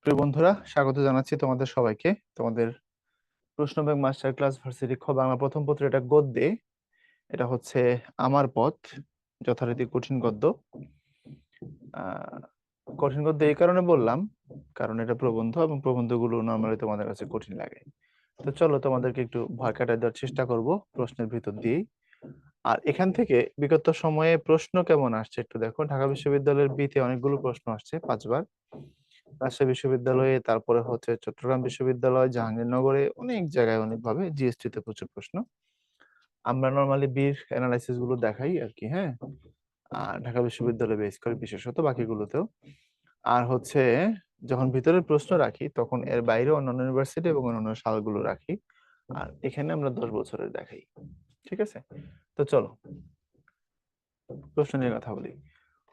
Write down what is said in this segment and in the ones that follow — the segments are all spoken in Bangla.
প্রিয় বন্ধুরা, স্বাগত জানাচ্ছি তোমাদের সবাইকে তোমাদের প্রশ্ন ব্যাংক মাস্টার ক্লাস ভার্সিটি খ বাংলা প্রথম পত্র। এটা গদ্যে, এটা হচ্ছে আমার পথ, যথারীতি কঠিন গদ্য। আহ কঠিন গদ্য এই কারণে বললাম কারণ এটা প্রবন্ধ, এবং প্রবন্ধগুলো নর্মালি তোমাদের কাছে কঠিন লাগে। তো চলো তোমাদেরকে একটু ভয় কাটায় দেওয়ার চেষ্টা করব প্রশ্নের ভিতর দিয়েই। আর এখান থেকে বিগত সময়ে প্রশ্ন কেমন আসছে একটু দেখো। ঢাকা বিশ্ববিদ্যালয়ের বিতে অনেকগুলো প্রশ্ন আসছে 5 বার, রাজশাহী বিশ্ববিদ্যালয়ে, তারপরে হচ্ছে চট্টগ্রাম বিশ্ববিদ্যালয়, জাহাঙ্গীরনগরে, অনেক জায়গায় অনেকভাবে, জিএসটি তে প্রচুর প্রশ্ন। আমরা নর্মালি বির অ্যানালাইসিস গুলো দেখাই আর কি, হ্যাঁ। আর ঢাকা বিশ্ববিদ্যালয় বেস করে বিশেষত বাকিগুলোতেও। আর হচ্ছে যখন ভিতরের প্রশ্ন রাখি তখন এর বাইরে অন্যান্য ইউনিভার্সিটি এবং অন্যান্য সালগুলো রাখি। আর এখানে আমরা 10 বছরের দেখাই। ঠিক আছে, তো চলো প্রশ্ন নিয়ে কথা বলি।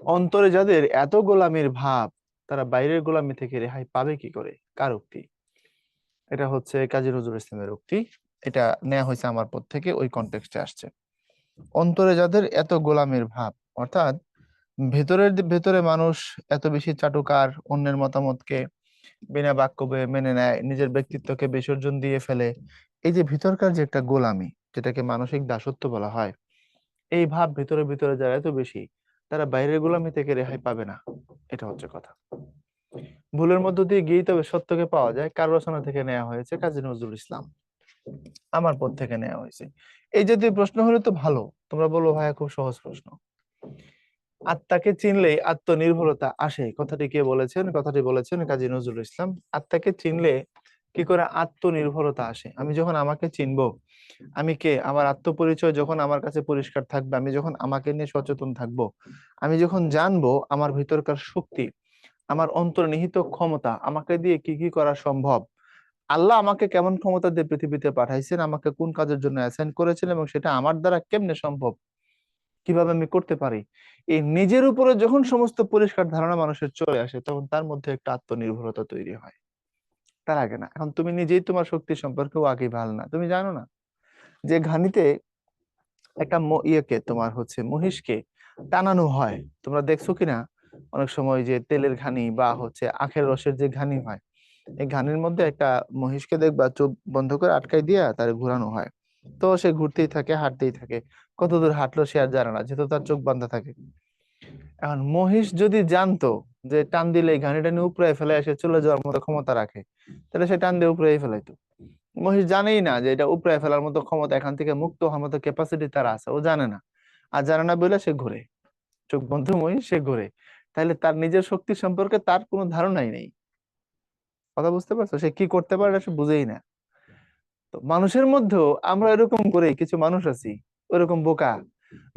অন্তরে যাদের এত গোলামির ভাব, তারা বাইরের গোলামি থেকে রেহাই পাবে কি করে? কার উক্তি? এটা হচ্ছে কাজী নজরুল ইসলামের উক্তি। এটা নেওয়া হয়েছে আমার পথ থেকে, ওই কনটেক্সটে আসছে। অন্তরে যাদের এত গোলামির ভাব, অর্থাৎ ভেতরের ভেতরে মানুষ এত বেশি চাটুকার, অন্যের মতামতকে বিনা বাক্য বয়ে মেনে নেয়, নিজের ব্যক্তিত্বকে বিসর্জন দিয়ে ফেলে। এই যে ভিতরকার যে একটা গোলামি, যেটাকে মানসিক দাসত্ব বলা হয়, এই ভাব ভিতরে ভিতরে যারা এত বেশি, তারা বাইরের গোলামি থেকে রেহাই পাবে না। এটা হচ্ছে কথা। ভুলের মধ্য দিয়ে গিয়েই তবে সত্যকে পাওয়া যায়। কার রচনা থেকে নেওয়া হয়েছে? কাজী নজরুল ইসলাম, আমার পথ থেকে নেওয়া হয়েছে। এই জাতীয় প্রশ্ন হলে তো ভালো, তোমরা বলো ভাইয়া খুব সহজ প্রশ্ন। আত্মাকে চিনলেই আত্মনির্ভরতা আসে, কথাটি কে বলেছেন? কথাটি বলেছেন কাজী নজরুল ইসলাম। আত্মাকে চিনলে কি করে আত্মনির্ভরতা আসে? আমি যখন আমাকে চিনবো, আমি কে, আমার আত্মপরিচয় যখন আমার কাছে পরিষ্কার থাকবে, আমি যখন আমাকে নিয়ে সচেতন থাকবো, আমি যখন জানবো আমার ভিতরকার শক্তি, আমার অন্তর্নিহিত ক্ষমতা, আমাকে দিয়ে কি কি করা সম্ভব, আল্লাহ আমাকে কেমন ক্ষমতা দিয়ে পৃথিবীতে পাঠাইছেন, আমাকে কোন কাজের জন্য অ্যাসাইন করেছেন, এবং সেটা আমার দ্বারা কেমনে সম্ভব, কিভাবে আমি করতে পারি, এই নিজের উপরে যখন সমস্ত পরিষ্কার ধারণা মানুষের চলে আসে, তখন তার মধ্যে একটা আত্মনির্ভরতা তৈরি হয়। তার আগে না। এখন তুমি নিজেই তোমার শক্তি সম্পর্কেও আগে ভালো না, তুমি জানো না যে ঘানিতে একটা ইয়েকে, তোমার হচ্ছে মহিষকে টানানো হয়, তোমরা দেখছো কিনা? অনেক সময় যে তেলের ঘানি বা হচ্ছে আখের রসের যে ঘানি হয়, এই ঘানির মধ্যে একটা মহিষকে দেখবা চোখ বন্ধ করে আটকাই দিয়া তার ঘোরানো হয়। তো সে ঘুরতেই থাকে, হাঁটতেই থাকে। কত দূর হাঁটলো সে আর জানে না, যেহেতু তার চোখ বান্ধা থাকে। এখন মহিষ যদি জানতো যে টান দিলে এই ঘানিটা নিয়ে উপরে ফেলে এসে চলে যাওয়ার মতো ক্ষমতা রাখে, তাহলে সে টান দিয়ে উপরে ফেলাইতো। মহিষ জানেই না যে এটা উপরে ফেলার মতো ক্ষমতা, এখান থেকে মুক্ত হওয়ার মতো ক্যাপাসিটি তার আছে, ও জানে না। আর জানে না বলে সে ঘুরে, চোখ বন্ধ মহিষ সে ঘুরে। তাহলে তার নিজের শক্তি সম্পর্কে তার কোনো ধারণাই নেই। কথা বুঝতে পারছো? সে কি করতে পারে এটা সে বুঝেই না। তো মানুষের মধ্যেও আমরা এরকম করে কিছু মানুষ আছি, ওরকম বোকা।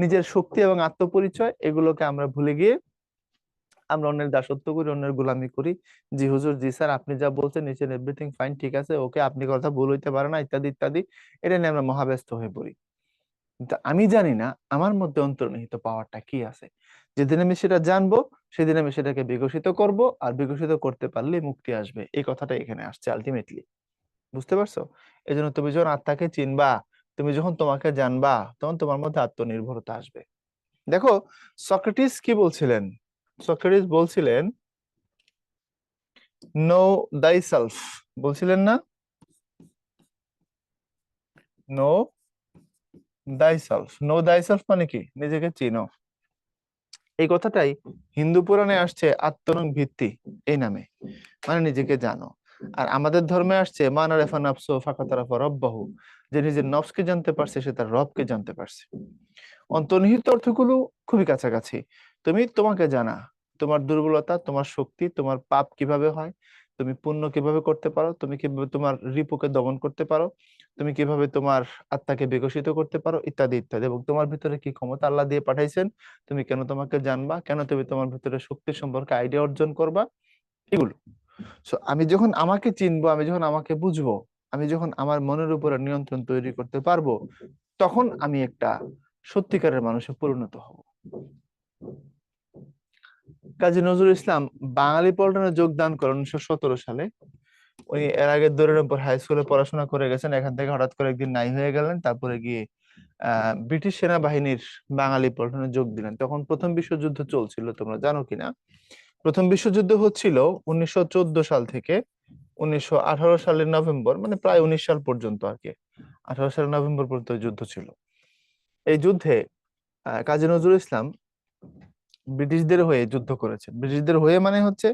নিজের শক্তি এবং আত্মপরিচয় এগুলোকে আমরা ভুলে গিয়ে আমরা অন্যের দাসত্ব করি, অন্যের গোলামি করি। জি হুজুর, জি স্যার, আপনি যা বলছেন নিচের এভরিথিং ফাইন, ঠিক আছে, ওকে, আপনি কথা ভুল হইতে পারে না, ইত্যাদি ইত্যাদি। এটা নিয়ে আমরা মহাব্যস্ত হয়ে পড়ি। কিন্তু আমি জানি না আমার মধ্যে অন্তর্নিহিত পাওয়ারটা কি আছে। যেদিন আমি সেটা জানবো, সেদিন আমি সেটাকে বিকশিত করব, আর বিকশিত করতে পারলে মুক্তি আসবে। এই কথাটা এখানে আসছে আলটিমেটলি। বুঝতে পারছো? এই জন্য তুমি যখন আত্মাকে চিনবা, তুমি যখন তোমাকে জানবা, তখন তোমার মধ্যে আত্মনির্ভরতা আসবে। দেখো, সক্রেটিস কি বলছিলেন? সক্রেটিস বলছিলেন নো দাই সেলফ, বলছিলেন না? নো দাই সেলফ, নো দাই সেলফ মানে কি? নিজেকে চিনো। এই কথাটাই হিন্দু পুরাণে আসছে আত্মনং ভিত্তি এই নামে, মানে নিজেকে জানো। আর আমাদের ধর্মে আসছে মান আরেফা নাফসু ফাকাতারাফা রব্বাহু, যে নিজের নফসকে জানতে পারছে সে তার রবকে জানতে পারছে। অন্তর্নিহিত অর্থগুলো খুবই কাছাকাছি। তুমি তোমাকে জানা, তোমার দুর্বলতা, তোমার শক্তি, তোমার পাপ কিভাবে হয়, তুমি পুণ্য কিভাবে করতে পারো, তুমি কিভাবে তোমার রিপুকে দমন করতে পারো, তুমি কিভাবে তোমার আত্মাকে বিকশিত করতে পারো, ইত্যাদি ইত্যাদি। এবং তোমার ভিতরে কি ক্ষমতা আল্লাহ দিয়ে পাঠাইছেন, তুমি কেন তোমাকে জানবা, কেন তুমি তোমার ভিতরে শক্তি সম্পর্কে আইডিয়া অর্জন করবা, এগুলো। সো আমি যখন আমাকে চিনবো, আমি যখন আমাকে বুঝবো, আমি যখন আমার মনের উপরে নিয়ন্ত্রণ তৈরি করতে পারবো, তখন আমি একটা সত্যিকারের মানুষে পরিণত হব। কাজী নজরুল ইসলাম বাঙালি পল্টনে যোগদান করেন 1917 সালে। উনি এর আগে দৌলতপুর হাই স্কুলে পড়াশোনা করে গেছেন, এখান থেকে হঠাৎ করে একদিন নাই হয়ে গেলেন, তারপরে গিয়ে ব্রিটিশ সেনাবাহিনীর বাঙালি পল্টনে যোগ দিলেন। তখন প্রথম বিশ্বযুদ্ধ চলছিল, তোমরা জানো কিনা? প্রথম বিশ্বযুদ্ধ হচ্ছিল 1914 সাল থেকে 1918 সালের নভেম্বর, মানে প্রায় 19 সাল পর্যন্ত আর কি। 18 সালের নভেম্বর পর্যন্ত যুদ্ধ ছিল। এই যুদ্ধে কাজী নজরুল ইসলাম ব্রিটিশদের হয়ে যুদ্ধ করেছেন। ব্রিটিশদের হয়ে মানে হচ্ছে,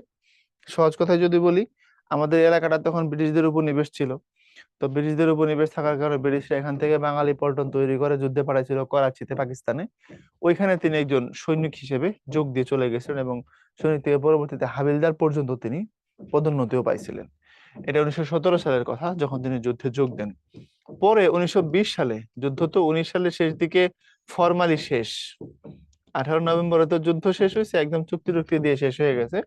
সহজ কথায় যদি বলি, আমাদের এলাকাটা তখন ব্রিটিশদের উপনিবেশ ছিল। তো ব্রিটিশদের উপনিবেশ থাকার কারণে ব্রিটিশরা এখান থেকে বাঙালি পল্টন তৈরি করে যুদ্ধে পাঠাইছিল করাচিতে, পাকিস্তানে। ওইখানে তিনি একজন সৈনিক হিসেবে যোগ দিয়ে চলে গেছিলেন এবং সৈনিক থেকে পরবর্তীতে হাবিলদার পর্যন্ত তিনি পদোন্নতিও পাইছিলেন। এটা 1917 সালের কথা, যখন তিনি যুদ্ধে যোগ দেন। পরে 1920 সালে, যুদ্ধ তো 19 সালের শেষ দিকে ফরমালি শেষ, 18 নভেম্বরে তো যুদ্ধ শেষ হয়েছে, একদম চুক্তি টুক্তি দিয়ে শেষ হয়ে গেছে।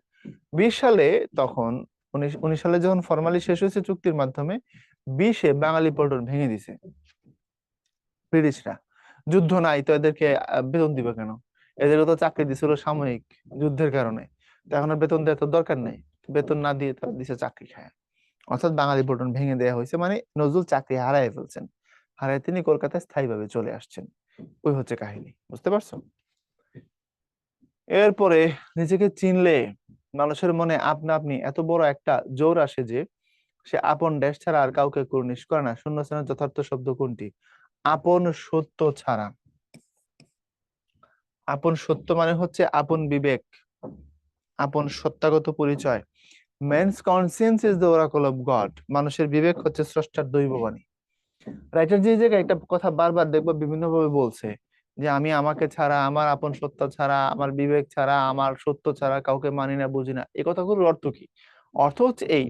20 সালে তখন, 19 সালে যখন ফরমালি শেষ হয়েছে চুক্তির মাধ্যমে, 20-এ বাঙালি পল্টন ভেঙে দিছে ব্রিটিশরা। যুদ্ধ নাই তো এদেরকে বেতন দিবে কেন? এদেরও তো চাকরি দিছিল সাময়িক যুদ্ধের কারণে, তো এখন আর বেতন দেওয়ার তো দরকার নেই। বেতন না দিয়ে তারা দিছে চাকরি খায়। অর্থাৎ বাঙালি পল্টন ভেঙে দেওয়া হয়েছে, মানে নজরুল চাকরি হারায় ফেলছেন। হারায় তিনি কলকাতায় স্থায়ীভাবে চলে আসছেন। ওই হচ্ছে কাহিনী, বুঝতে পারছো? এরপরে নিজেকে চিনলে মানুষের মনে আপনা আপনি এত বড় একটা জোর আসে যে সে আপন দেশ ছাড়া আর কাউকে কুর্নিশ করে না। শূন্যস্থানের যথার্থ শব্দ কোনটি? আপন সত্য ছাড়া। আপন সত্য মানে হচ্ছে আপন বিবেক, আপন সত্তাগত পরিচয়। Men's conscience is the oracle of God. মানুষের বিবেক হচ্ছে স্রষ্টার দৈববাণী। রাইটার যে জায়গায় একটা কথা বারবার দেখবো বিভিন্ন ভাবে বলছে, যে আমি আমাকে ছাড়া, আমার আপন সত্তা ছাড়া, আমার বিবেক ছাড়া, আমার সত্য ছাড়া কাউকে মানি না, বুঝি না। এই কথাগুলোর অর্থ কি? অর্থ হচ্ছে এই,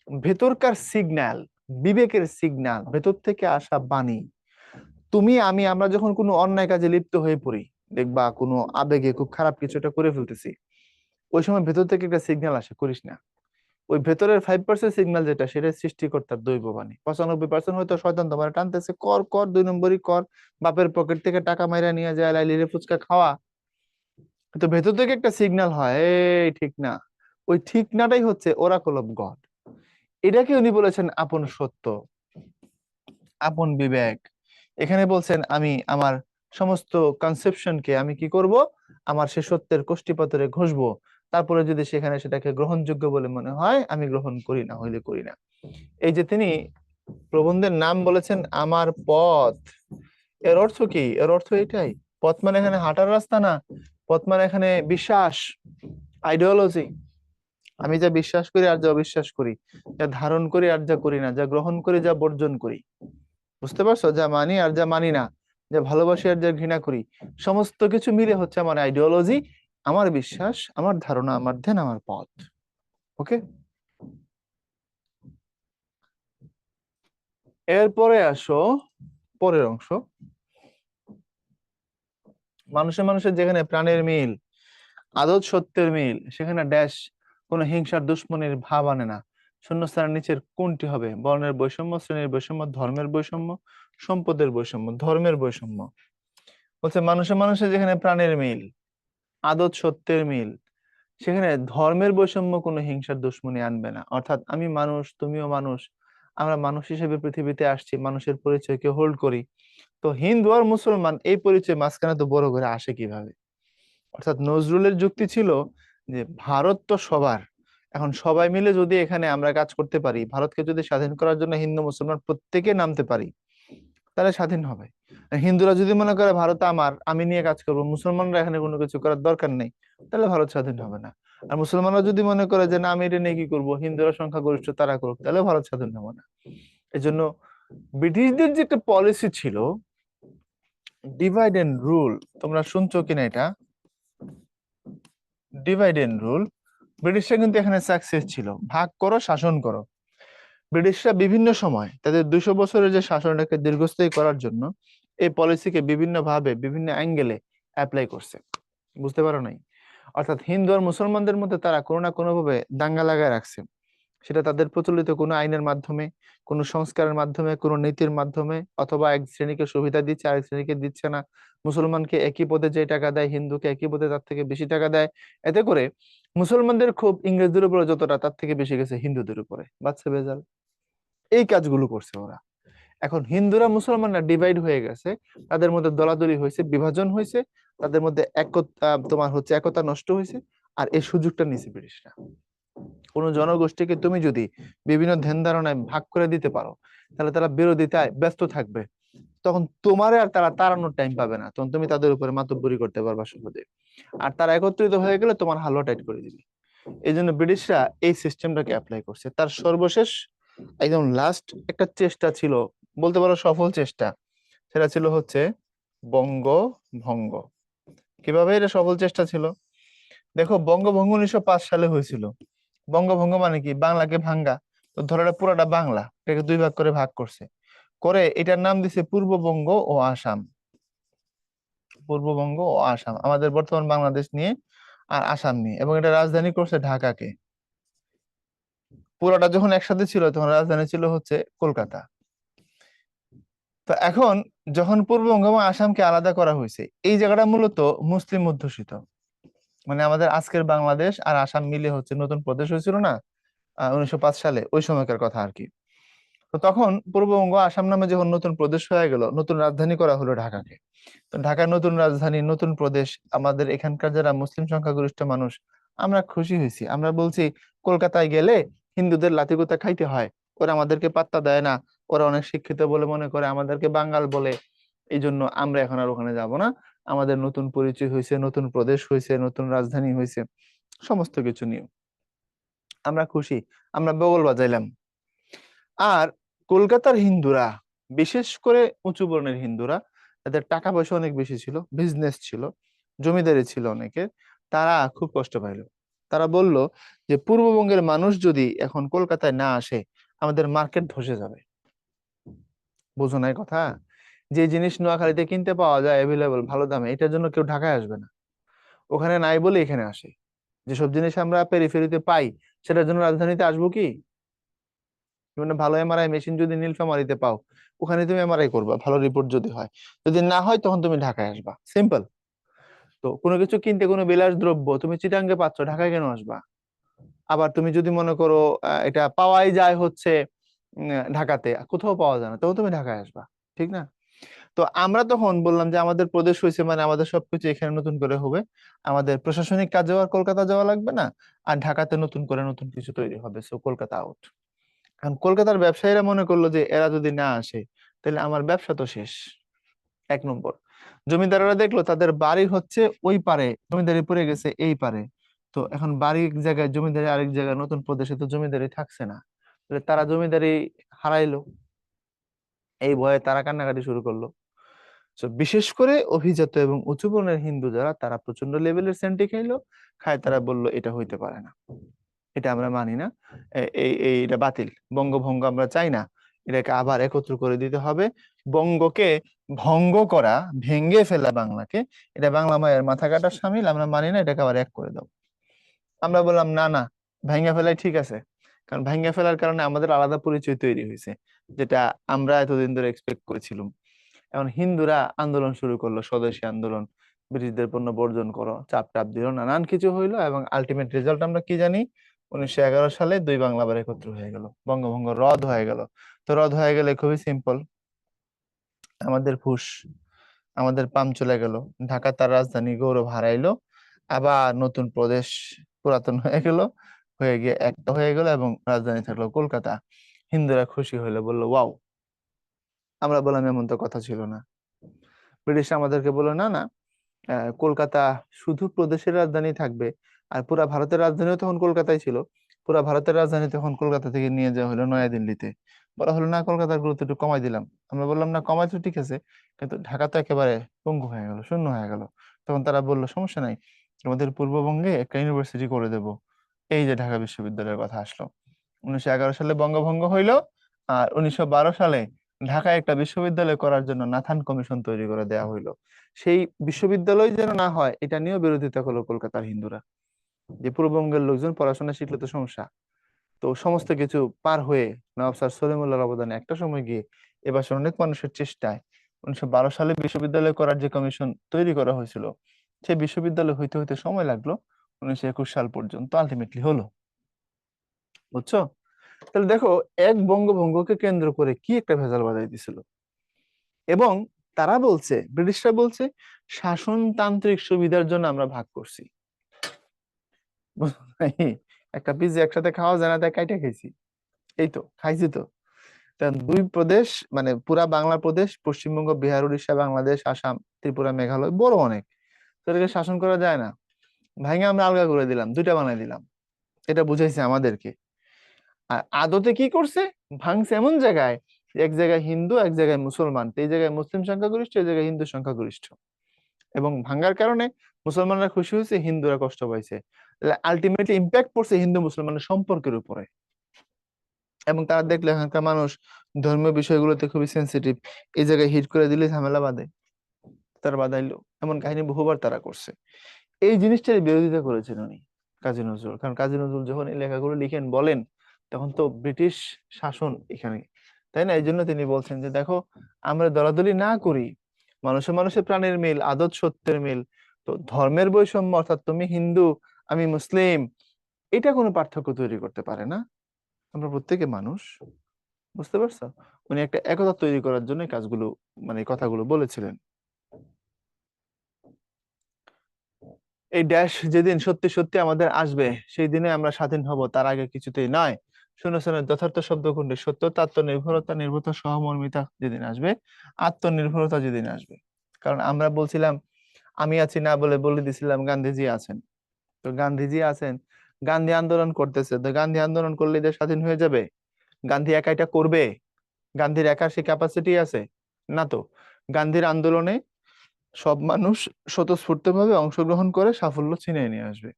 ভেতরকার সিগন্যাল, বিবেকের সিগন্যাল, ভেতর থেকে আসা বাণী। তুমি আমি আমরা যখন কোনো অন্যায় কাজে লিপ্ত হয়ে পড়ি, দেখবা কোনো আবেগে খুব খারাপ কিছু একটা করে ফেলতেছি, ওই সময় ভেতর থেকে একটা সিগন্যাল আসে, করিস না। ওই ভেতরের 5% সিগন্যাল যেটা, সেটা সৃষ্টিকর্তার দৈববাণী। 95% হয়তো শয়তান তোমার টানতেছে, কর কর, 2 নম্বরই কর, বাপের পকেট থেকে টাকা মাইরা নিয়ে যায়, লাইলিরে ফুচকা খাওয়া। তো ভেতর থেকে একটা সিগন্যাল হয়, এই ঠিক না। ওই ঠিক নাটাই হচ্ছে ওরাকল অফ গড। এটাকে উনি বলেছেন আপন সত্য, আপন বিবেক। এখানে বলছেন আমি আমার সমস্ত কনসেপশনকে আমি কি করব, আমার সে সত্যের কষ্টিপাথরে ঘষবো। তারপরে যদি সেখানে সেটাকে গ্রহণযোগ্য বলে মনে হয়, আমি গ্রহণ করি, না হইলে করি না। এই যে তিনি প্রবন্ধের নাম বলেছেন আমার পথ, এর অর্থ কি? এর অর্থ এটাই, পথ মানে এখানে হাঁটার রাস্তা না, পথ মানে এখানে বিশ্বাস, আইডিওলজি। আমি যা বিশ্বাস করি আর যা অবিশ্বাস করি, যা ধারণ করি আর যা করি না, যা গ্রহণ করি যা বর্জন করি, বুঝতে পারছো? যা মানি আর যা মানি না, যা ভালোবাসি আর যা ঘৃণা করি, সমস্ত কিছু মিলে হচ্ছে আমার আইডিওলজি, আমার বিশ্বাস, আমার ধারণা, আমার ধ্যান, আমার পথ। ওকে, এরপরে আসো পরের অংশ। মানুষের মানুষের যেখানে প্রাণের মিল, আদত সত্যের মিল, সেখানে ড্যাশ কোনো হিংসার দুশ্মনের ভাব আনে না। শূন্যস্থানের নিচের কোনটি হবে? বর্ণের বৈষম্য, শ্রেণীর বৈষম্য, ধর্মের বৈষম্য, সম্পদের বৈষম্য। ধর্মের বৈষম্য বলছে মানুষের মানুষের যেখানে প্রাণের মিল, আদত সত্যের মিল, সেখানে ধর্মের বৈষম্য কোনো হিংসার দুশ্মনী আনবে না। অর্থাৎ আমি মানুষ, তুমিও মানুষ, আমরা মানুষ হিসেবে পৃথিবীতে আসছি, মানুষের পরিচয়কে হোল্ড করি। তো হিন্দু আর মুসলমান এই পরিচয় মাঝখানে তো বড় করে আসে কিভাবে? অর্থাৎ নজরুলের যুক্তি ছিল যে ভারত তো সবার, এখন সবাই মিলে যদি এখানে আমরা কাজ করতে পারি, ভারতকে যদি স্বাধীন করার জন্য হিন্দু মুসলমান প্রত্যেকে নামতে পারি, তাহলে স্বাধীন হবে। আর হিন্দুরা যদি মনে করে ভারত আমার, আমি নিয়ে কাজ করবো, মুসলমানরা এখানে কোনো কিছু করার দরকার নেই, তাহলে ভারত স্বাধীন হবে না। আর মুসলমানরা যদি মনে করে যে না আমি এটা নিয়ে কি করবো, হিন্দুরা সংখ্যাগরিষ্ঠ তারা করুক, তাহলে ভারত স্বাধীন হবে না। এই জন্য ব্রিটিশদের যে একটা পলিসি ছিল, ডিভাইড এন্ড রুল, তোমরা শুনছো কিনা এটা? ডিভাইড এন্ড রুল, ব্রিটিশরা কিন্তু এখানে সাকসেস ছিল, ভাগ করো শাসন করো। ব্রিটিশরা বিভিন্ন সময় তাদের 200 বছরের যে শাসনটাকে দীর্ঘস্থায়ী করার জন্য এই পলিসিকে বিভিন্ন ভাবে বিভিন্ন অ্যাঙ্গেলে অ্যাপ্লাই করছে, বুঝতে পারো নাই? অর্থাৎ হিন্দু আর মুসলমানদের মধ্যে তারা কোনো না কোনো ভাবে দাঙ্গা লাগায় রাখছে। সেটা তাদের প্রচলিত কোনো আইনের মাধ্যমে, কোনো সংস্কারের মাধ্যমে, কোনো নীতির মাধ্যমে, অথবা এক শ্রেণীকে সুবিধা দিচ্ছে আরেক শ্রেণীকে দিচ্ছে না। মুসলমানকে একই পদে যে টাকা দেয়, হিন্দুকে একই পদে তার থেকে বেশি টাকা দেয়। এতে করে মুসলমানদের ক্ষোভ ইংরেজদের উপরে যতটা, তার থেকে বেশি গেছে হিন্দুদের উপরে, বাচ্চা বেজাল। এই কাজগুলো করছে ওরা। এখন হিন্দুরা মুসলমানরা ডিভাইড হয়ে গেছে, তাদের মধ্যে দলাদলি হয়েছে, বিভাজন হয়েছে, তাদের মধ্যে একতা, তোমার হচ্ছে একতা নষ্ট হয়েছে। আর এই সুযোগটা নিছে ব্রিটিশরা। কোন জনগোষ্ঠীকে তুমি যদি বিভিন্ন ধ্যান ধারণায় ভাগ করে দিতে পারো, তাহলে তারা বিরোধিতায় ব্যস্ত থাকবে, তখন তোমারে আর তারা তাড়ানোর টাইম পাবে না, তখন তুমি তাদের উপরে মাতব্বরি করতে পারবা সহজে। আর তারা একত্রিত হয়ে গেলে তোমার হালুয়া টাইট করে দিবে। এই জন্য ব্রিটিশরা এই সিস্টেমটাকে অ্যাপ্লাই করছে। তার সর্বশেষ একদম লাস্ট একটা চেষ্টা ছিল, বলতে পারো সফল চেষ্টা, সেটা ছিল হচ্ছে বঙ্গভঙ্গ। কিভাবে এটা সফল চেষ্টা ছিল? দেখো, বঙ্গভঙ্গ 1905 সালে হয়েছিল। বঙ্গভঙ্গ মানে কি? বাংলাকে ভাঙ্গা। তো ধরো এটা পুরোটা বাংলা, এটাকে দুই ভাগ করে করছে, করে এটার নাম দিছে পূর্ববঙ্গ ও আসাম। পূর্ববঙ্গ ও আসাম আমাদের বর্তমান বাংলাদেশ নিয়ে আর আসাম নিয়ে, এবং এটা রাজধানী করছে ঢাকাকে। পুরোটা যখন একসাথে ছিল তখন রাজধানী ছিল হচ্ছে কলকাতা। তো এখন যখন পূর্ববঙ্গ এবং আসামকে আলাদা করা হয়েছে, এই জায়গাটা মূলত মুসলিম অধ্যুষিত। মানে আমাদের আজকের বাংলাদেশ আর আসাম মিলে হচ্ছে নতুন প্রদেশ হয়েছিল না, 1905 সালে, ওই সময়কার কথা আর কি। তো তখন পূর্ববঙ্গ আসাম নামে যখন নতুন প্রদেশ হয়ে গেল, নতুন রাজধানী করা হলো ঢাকাকে। তো ঢাকার নতুন রাজধানী, নতুন প্রদেশ, আমাদের এখানকার যারা মুসলিম সংখ্যাগরিষ্ঠ মানুষ, আমরা খুশি হয়েছি। আমরা বলছি কলকাতায় গেলে হিন্দুদের লাঠিগোতা খাইতে হয়, ওরা আমাদেরকে পাত্তা দেয় না, ওরা অনেক শিক্ষিত বলে মনে করে, আমাদেরকে বাঙাল বলে। এই জন্য আমরা এখন আর ওখানে যাব না। আমাদের নতুন পরিচয় হয়েছে, নতুন প্রদেশ হয়েছে, নতুন রাজধানী হয়েছে, সমস্ত কিছু নিয়ে আমরা খুশি, আমরা বগল বাজাইলাম। আর কলকাতার হিন্দুরা, বিশেষ করে উঁচু বর্ণের হিন্দুরা, তাদের টাকা পয়সা অনেক বেশি ছিল, বিজনেস ছিল, জমিদারি ছিল অনেকের, তারা খুব কষ্ট পাইল। তারা বলল যে পূর্ববঙ্গের মানুষ যদি এখন কলকাতায় না আসে, আমাদের মার্কেট ধসে যাবে। বুঝো নাই কথা? যে জিনিস নোয়াখালীতে কিনতে পাওয়া যায় অ্যাভেলেবল ভালো দামে, এটার জন্য কেউ ঢাকায় আসবে না, ওখানে নাই বলে এখানে আসে। যেসব জিনিস আমরা পেরিফেরিতে পাই, সেটার জন্য রাজধানীতে আসবো কি? মানে ভালো এমআরআই মেশিন যদি নীলফামারীতে পাও, ওখানে তুমি এমআরআই করবা, ভালো রিপোর্ট যদি হয়। যদি না হয় তখন তুমি ঢাকায় আসবা, সিম্পল। তো কোনো কিছু কিনতে, কোনো বিলাস দ্রব্য তুমি চিটাঙ্গে পাচ্ছ, ঢাকায় কেন আসবা? আবার তুমি যদি মনে করো এটা পাওয়াই যায় হচ্ছে ঢাকাতে, কোথাও পাওয়া যায় না, তখন তুমি ঢাকায় আসবা, ঠিক না? তো আমরা তখন বললাম যে আমাদের প্রদেশ হয়েছে মানে আমাদের সবকিছু এখানে নতুন করে হবে, আমাদের প্রশাসনিক কাজেও আর কলকাতা যাওয়া লাগবে না, আর ঢাকাতে নতুন করে নতুন কিছু তৈরি হবে, সো কলকাতা আউট। কারণ কলকাতার ব্যবসায়ীরা মনে করলো যে এরা যদি না আসে, তাহলে আমার ব্যবসা তো শেষ। এক নম্বর, জমিদাররা দেখলো তাদের বাড়ি হচ্ছে ওই পারে, জমিদারি পড়ে গেছে এই পারে। তো এখন বাড়ি এক জায়গায়, জমিদারি আরেক জায়গায়, নতুন প্রদেশে তো জমিদারি থাকছে না, তাহলে তারা জমিদারি হারাইলো। এই ভয়ে তারা কান্নাকাটি শুরু করলো। তো বিশেষ করে অভিজাত এবং উঁচু বর্ণের হিন্দু যারা, তারা প্রচন্ড লেভেলের সেন্টি খাইলো। খায় তারা বলল এটা হইতে পারে না, এটা আমরা মানি না, এটা বাতিল, বঙ্গভঙ্গ আমরা চাই না, এটাকে আবার একত্র করে দিতে হবে। বঙ্গকে ভঙ্গ করা, ভেঙ্গে ফেলা বাংলাকে, এটা বাংলা মায়ের মাথা কাটার সামিল, আমরা মানি না, এটাকে আবার এক করে দাও। আমরা বললাম না না, ভাঙ্গা ফেলাই ঠিক আছে। কারণ ভাঙ্গা ফেলার কারণে আমাদের আলাদা পরিচয় তৈরি হয়েছে, যেটা আমরা এতদিন ধরে এক্সপেক্ট করেছিলাম। এখন হিন্দুরা আন্দোলন শুরু করলো, স্বদেশী আন্দোলন, ব্রিটিশদের পণ্য বর্জন করো, চাপ টাপ দিল, নানান কিছু হইলো, এবং আলটিমেট রেজাল্ট আমরা কি জানি? 1911 সালে দুই বাংলা আবার একত্র হয়ে গেল, বঙ্গভঙ্গ রদ হয়ে গেল। তো রদ হয়ে গেলে খুবই সিম্পল, আমাদের ফুস, আমাদের পাম চলে গেল, ঢাকা তার রাজধানী গৌরব হারাইলো, আবার নতুন প্রদেশ পুরাতন হয়ে গেল, হয়ে গিয়ে একটা হয়ে গেল, এবং রাজধানী থাকলো কলকাতা। হিন্দুরা খুশি হইলো, বললো ওয়াও। আমরা বললাম এমন তো কথা ছিল না। ব্রিটিশ আমাদেরকে বললো না না, কলকাতা শুধু প্রদেশের রাজধানী থাকবে, আর পুরা ভারতের রাজধানীও তখন কলকাতায় ছিল। পুরা ভারতের রাজধানী তখন কলকাতা থেকে নিয়ে যাওয়া হলো নয়াদিল্লিতে। বলা হলো না, কলকাতার গুরুত্ব একটু কমাই দিলাম। আমরা বললাম না, কমাই তো ঠিক আছে, কিন্তু ঢাকা তো একেবারে পঙ্গু হয়ে গেল, শূন্য হয়ে গেল। তখন তারা বললো সমস্যা নাই, আমাদের পূর্ববঙ্গে একটা ইউনিভার্সিটি করে দেব। এই যে ঢাকা বিশ্ববিদ্যালয়ের কথা আসলো। 1911 সালে বঙ্গভঙ্গ হইলো, আর 1912 সালে ঢাকায় একটা বিশ্ববিদ্যালয় করার জন্য নাথান কমিশন তৈরি করে দেয়া হইলো। সেই বিশ্ববিদ্যালয় যেন না হয়, এটা নিয়েও বিরোধিতা করলো কলকাতার হিন্দুরা, যে পূর্ববঙ্গের লোকজন পড়াশোনা শিখলে তো সমস্যা। তো সমস্ত কিছু পার হয়ে নবাব স্যার সলিমুল্লাহর অবদানে একটা সময় গিয়ে, এবার অনেক মানুষের চেষ্টায় 1912 সালে বিশ্ববিদ্যালয় করার যে কমিশন তৈরি করা হয়েছিল, সেই বিশ্ববিদ্যালয় হইতে হইতে সময় লাগলো 1921 সাল পর্যন্ত, আলটিমেটলি হলো। বুঝছো? তাহলে দেখো, এক বঙ্গভঙ্গকে কেন্দ্র করে কি একটা ভেজাল বাজাই দিছিল। এবং তারা বলছে, ব্রিটিশরা বলছে শাসনতান্ত্রিক সুবিধার জন্য আমরা ভাগ করছি। বুঝো নাই? একটা পিজ্জা একসাথে খাওয়া যায় না, তাই কাইটা খাইছি। এই তো খাইছি তো। তা দুই প্রদেশ, মানে পুরা বাংলা প্রদেশ, পশ্চিমবঙ্গ, বিহার, উড়িষ্যা, বাংলাদেশ, আসাম, ত্রিপুরা, মেঘালয়, বড় অনেক। তো এটাকে শাসন করা যায় না, ভাঙে আমরা আলগা করে দিলাম, দুইটা বানাই দিলাম। এটা বুঝাইছে আমাদেরকে। আর আদতে কি করছে, ভাঙছে এমন জায়গায় যে এক জায়গায় হিন্দু, এক জায়গায় মুসলমান, তো এই জায়গায় মুসলিম সংখ্যাগরিষ্ঠ, এই জায়গায় হিন্দু সংখ্যাগরিষ্ঠ। এবং ভাঙ্গার কারণে মুসলমানরা খুশি হয়েছে, হিন্দুরা কষ্ট পাইছে। আলটিমেটলি ইম্প্যাক্ট পড়ছে হিন্দু মুসলমানের সম্পর্কের উপরে। এবং তারা দেখলে এখানকার মানুষ ধর্মীয় বিষয়গুলোতে খুবই সেন্সিটিভ, এই জায়গায় হিট করে দিলে ঝামেলা বাঁধে, তারা বাঁধাইলো। এমন কাহিনী বহুবার তারা করছে। এই জিনিসটার বিরোধিতা করেছেন উনি, কাজী নজরুল। কারণ কাজী নজরুল যখন এই লেখাগুলো লিখেন বলেন, তখন তো ব্রিটিশ শাসন এখানে, তাই না? এই জন্য তিনি বলছেন যে দেখো, আমরা দলাদলি না করি, মানুষে মানুষে প্রাণের মিল, আদত সত্যের মিল। তো ধর্মের বৈষম্য, অর্থাৎ তুমি হিন্দু আমি মুসলিম, এটা কোনো পার্থক্য তৈরি করতে পারে না। আমরা প্রত্যেকে মানুষ। বুঝতে পারছো? উনি একটা একতা তৈরি করার জন্য এই কাজগুলো, মানে এই কথাগুলো বলেছিলেন। এই ড্যাশ যেদিন সত্যি সত্যি আমাদের আসবে, সেই দিনে আমরা স্বাধীন হব, তার আগে কিছুতেই নয়। শূন্যস্থানের যথার্থ শব্দ কোনটি? সত্যতা, আত্মনির্ভরতা, নির্ভরতা, সহমর্মিতা যেদিন আসবে, আত্মনির্ভরতা যেদিন আসবে। কারণ আমরা বলছিলাম আমি আছি না বলে বলে দিছিলাম গান্ধীজি আছেন। তো গান্ধীজি আছেন, গান্ধী আন্দোলন করতেছে, তো গান্ধী আন্দোলন করলে দেশ স্বাধীন হয়ে যাবে? গান্ধী একা এটা করবে? গান্ধীর একার সে ক্যাপাসিটি আছে? না তো। গান্ধীর আন্দোলনে সব মানুষ স্বতঃস্ফূর্তভাবে অংশগ্রহণ করে সাফল্য ছিনিয়ে নিয়ে আসবে।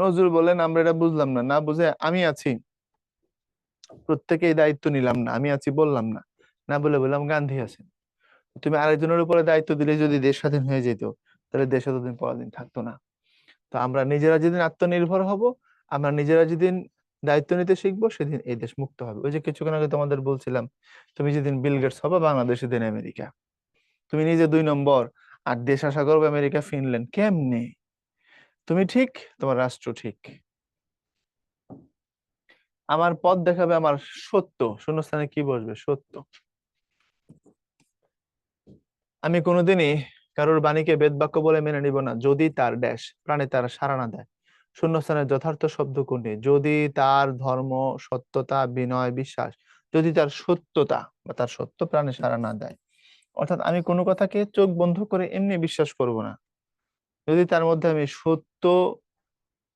নজরুল বলেন আমরা এটা বুঝলাম না, না বুঝে আমি আছি, প্রত্যেকে এই দায়িত্ব নিলাম না, আমি আছি বললাম না, না বলে বললাম গান্ধী আছেন। তুমি আরেকজনের উপরে দায়িত্ব দিলে যদি দেশ স্বাধীন হয়ে যেত, তাহলে দেশ এতদিন পরাধীন থাকতো না। তো আমরা নিজেরা যেদিন আত্মনির্ভর হব, আমরা নিজেরা যেদিন দায়িত্ব নিতে শিখবো, সেদিন এই দেশ মুক্ত হবে। ওই যে কিছুক্ষণ আগে তোমাদের বলছিলাম, তুমি যেদিন বিল গেটস হবে, বাংলাদেশ সেদিন আমেরিকা। তুমি নিজে 2 নম্বর, আর দেশ আশা করবে আমেরিকা, ফিনল্যান্ড। কেমনে? তুমি ঠিক, তোমার রাষ্ট্র ঠিক। আমার পথ দেখাবে আমার সত্য, শূন্যস্থানে কি বসবে? সত্য। আমি কোনোদিনই কারোর বাণীকে বেদবাক্য বলে মেনে নিব না, যদি তার ড্যাশ প্রাণে তার সাড়া না দেয়। শূন্যস্থানের যথার্থ শব্দ কোনটি? যদি তার ধর্ম, সত্যতা, বিনয়, বিশ্বাস, যদি তার সত্যতা বা তার সত্য প্রাণে সাড়া না দেয়। অর্থাৎ আমি কোনো কথাকে চোখ বন্ধ করে এমনি বিশ্বাস করব না, যদি তার মধ্যে আমি সত্য,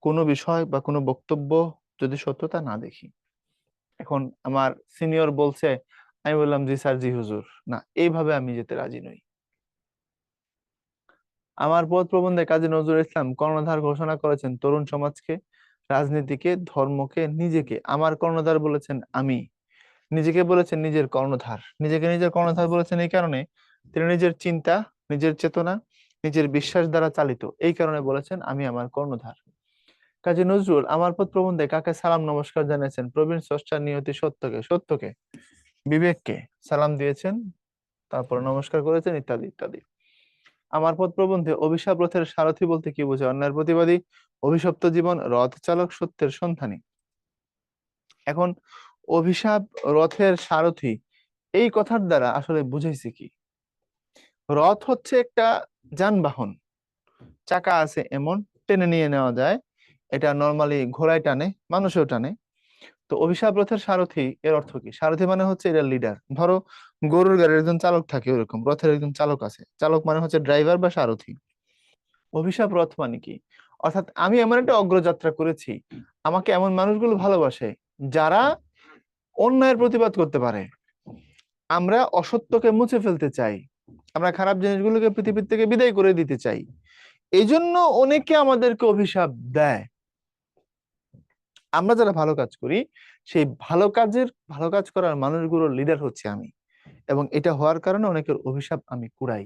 কোনো বিষয় বা কোনো বক্তব্য, যদি সত্যতা না দেখি। এখন আমার সিনিয়র বলছে, আমি বললাম জি স্যার, জি হুজুর, না, এইভাবে আমি যেতে রাজি নই। আমার পথ প্রবন্ধে কাজী নজরুল ইসলাম কর্ণধার ঘোষণা করেছেন তরুণ সমাজকে, রাজনীতিকে, ধর্মকে, নিজেকে। আমার কর্ণধার বলেছেন আমি, নিজেকে বলেছেন নিজের কর্ণধার। নিজেকে নিজের কর্ণধার বলেছেন এই কারণে, তিনি নিজের চিন্তা, নিজের চেতনা, নিজের বিশ্বাস দ্বারা চালিত, এই কারণে বলেছেন আমি আমার কর্ণধার। কাজী নজরুল আমার পথ প্রবন্ধে কাকে সালাম নমস্কার জানিয়েছেন? প্রবীণ স্রষ্টা, নিয়তি, সত্যকে। সত্যকে, বিবেককে সালাম দিয়েছেন, তারপর নমস্কার করেছেন, ইত্যাদি ইত্যাদি। আমার পথ প্রবন্ধে অভিশাপ রথের সারথি বলতে কি বোঝায়? অন্যায়ের প্রতিবাদী, অভিশপ্ত জীবন, রথ চালক, সত্যের সন্ধানী। এখন অভিশাপ রথের সারথি, এই কথার দ্বারা আসলে বুঝাইছে কি? রথ হচ্ছে একটা যানবাহন, চাকা আছে এমন, টেনে নিয়ে নেওয়া যায়। এটা নর্মালি ঘোড়ায় টানে, মানুষেও টানে। তো অভিশাপ রথের সারথি, এর অর্থ কি? সারথি মানে হচ্ছে এটা লিডার। ধরো গরুর গাড়ির একজন চালক থাকে, ওরকম রথের একজন চালক আছে। চালক মানে হচ্ছে ড্রাইভার বা সারথি। অভিশাপ রথ মানে কি? অর্থাৎ আমি এমন একটা অগ্রযাত্রা করেছি, আমাকে এমন মানুষগুলো ভালোবাসে যারা অন্যায়ের প্রতিবাদ করতে পারে। আমরা অসত্যকে মুছে ফেলতে চাই, আমরা খারাপ জিনিসগুলোকে পৃথিবীর থেকে বিদায় করে দিতে চাই। এই জন্য অনেকে আমাদেরকে অভিশাপ দেয়। আমরা যারা ভালো কাজ করি, সেই ভালো কাজ করার মানুষগুলোর লিডার হচ্ছে আমি। এবং এটা হওয়ার কারণে অনেকের অভিশাপ আমি কুড়াই।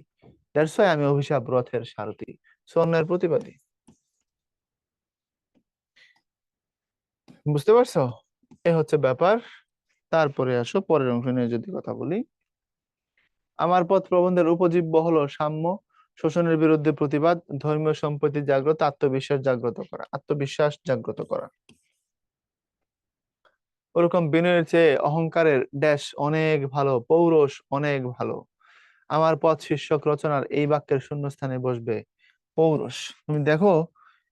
দ্যাটস ওয়াই আমি অভিশাপ রথের সারথি, অন্যায়ের প্রতিবাদী। বুঝতে পারছো? এ হচ্ছে ব্যাপার। তারপরে আসো পরের অংশ নিয়ে যদি কথা বলি। আমার পথ প্রবন্ধের উপজীব্য হলো সাম্য, শোষণের বিরুদ্ধে প্রতিবাদ, ধর্মীয় সম্প্রীতি জাগ্রত, আত্মবিশ্বাস জাগ্রত করা। আত্মবিশ্বাস জাগ্রত করা, ওরকম বিনয়ের চেয়ে অহংকারের ড্যাশ অনেক ভালো, পৌরষ অনেক ভালো। আমার পথ শীর্ষক রচনার এই বাক্যের শূন্যস্থানে বসবে পৌরষ। তুমি দেখো,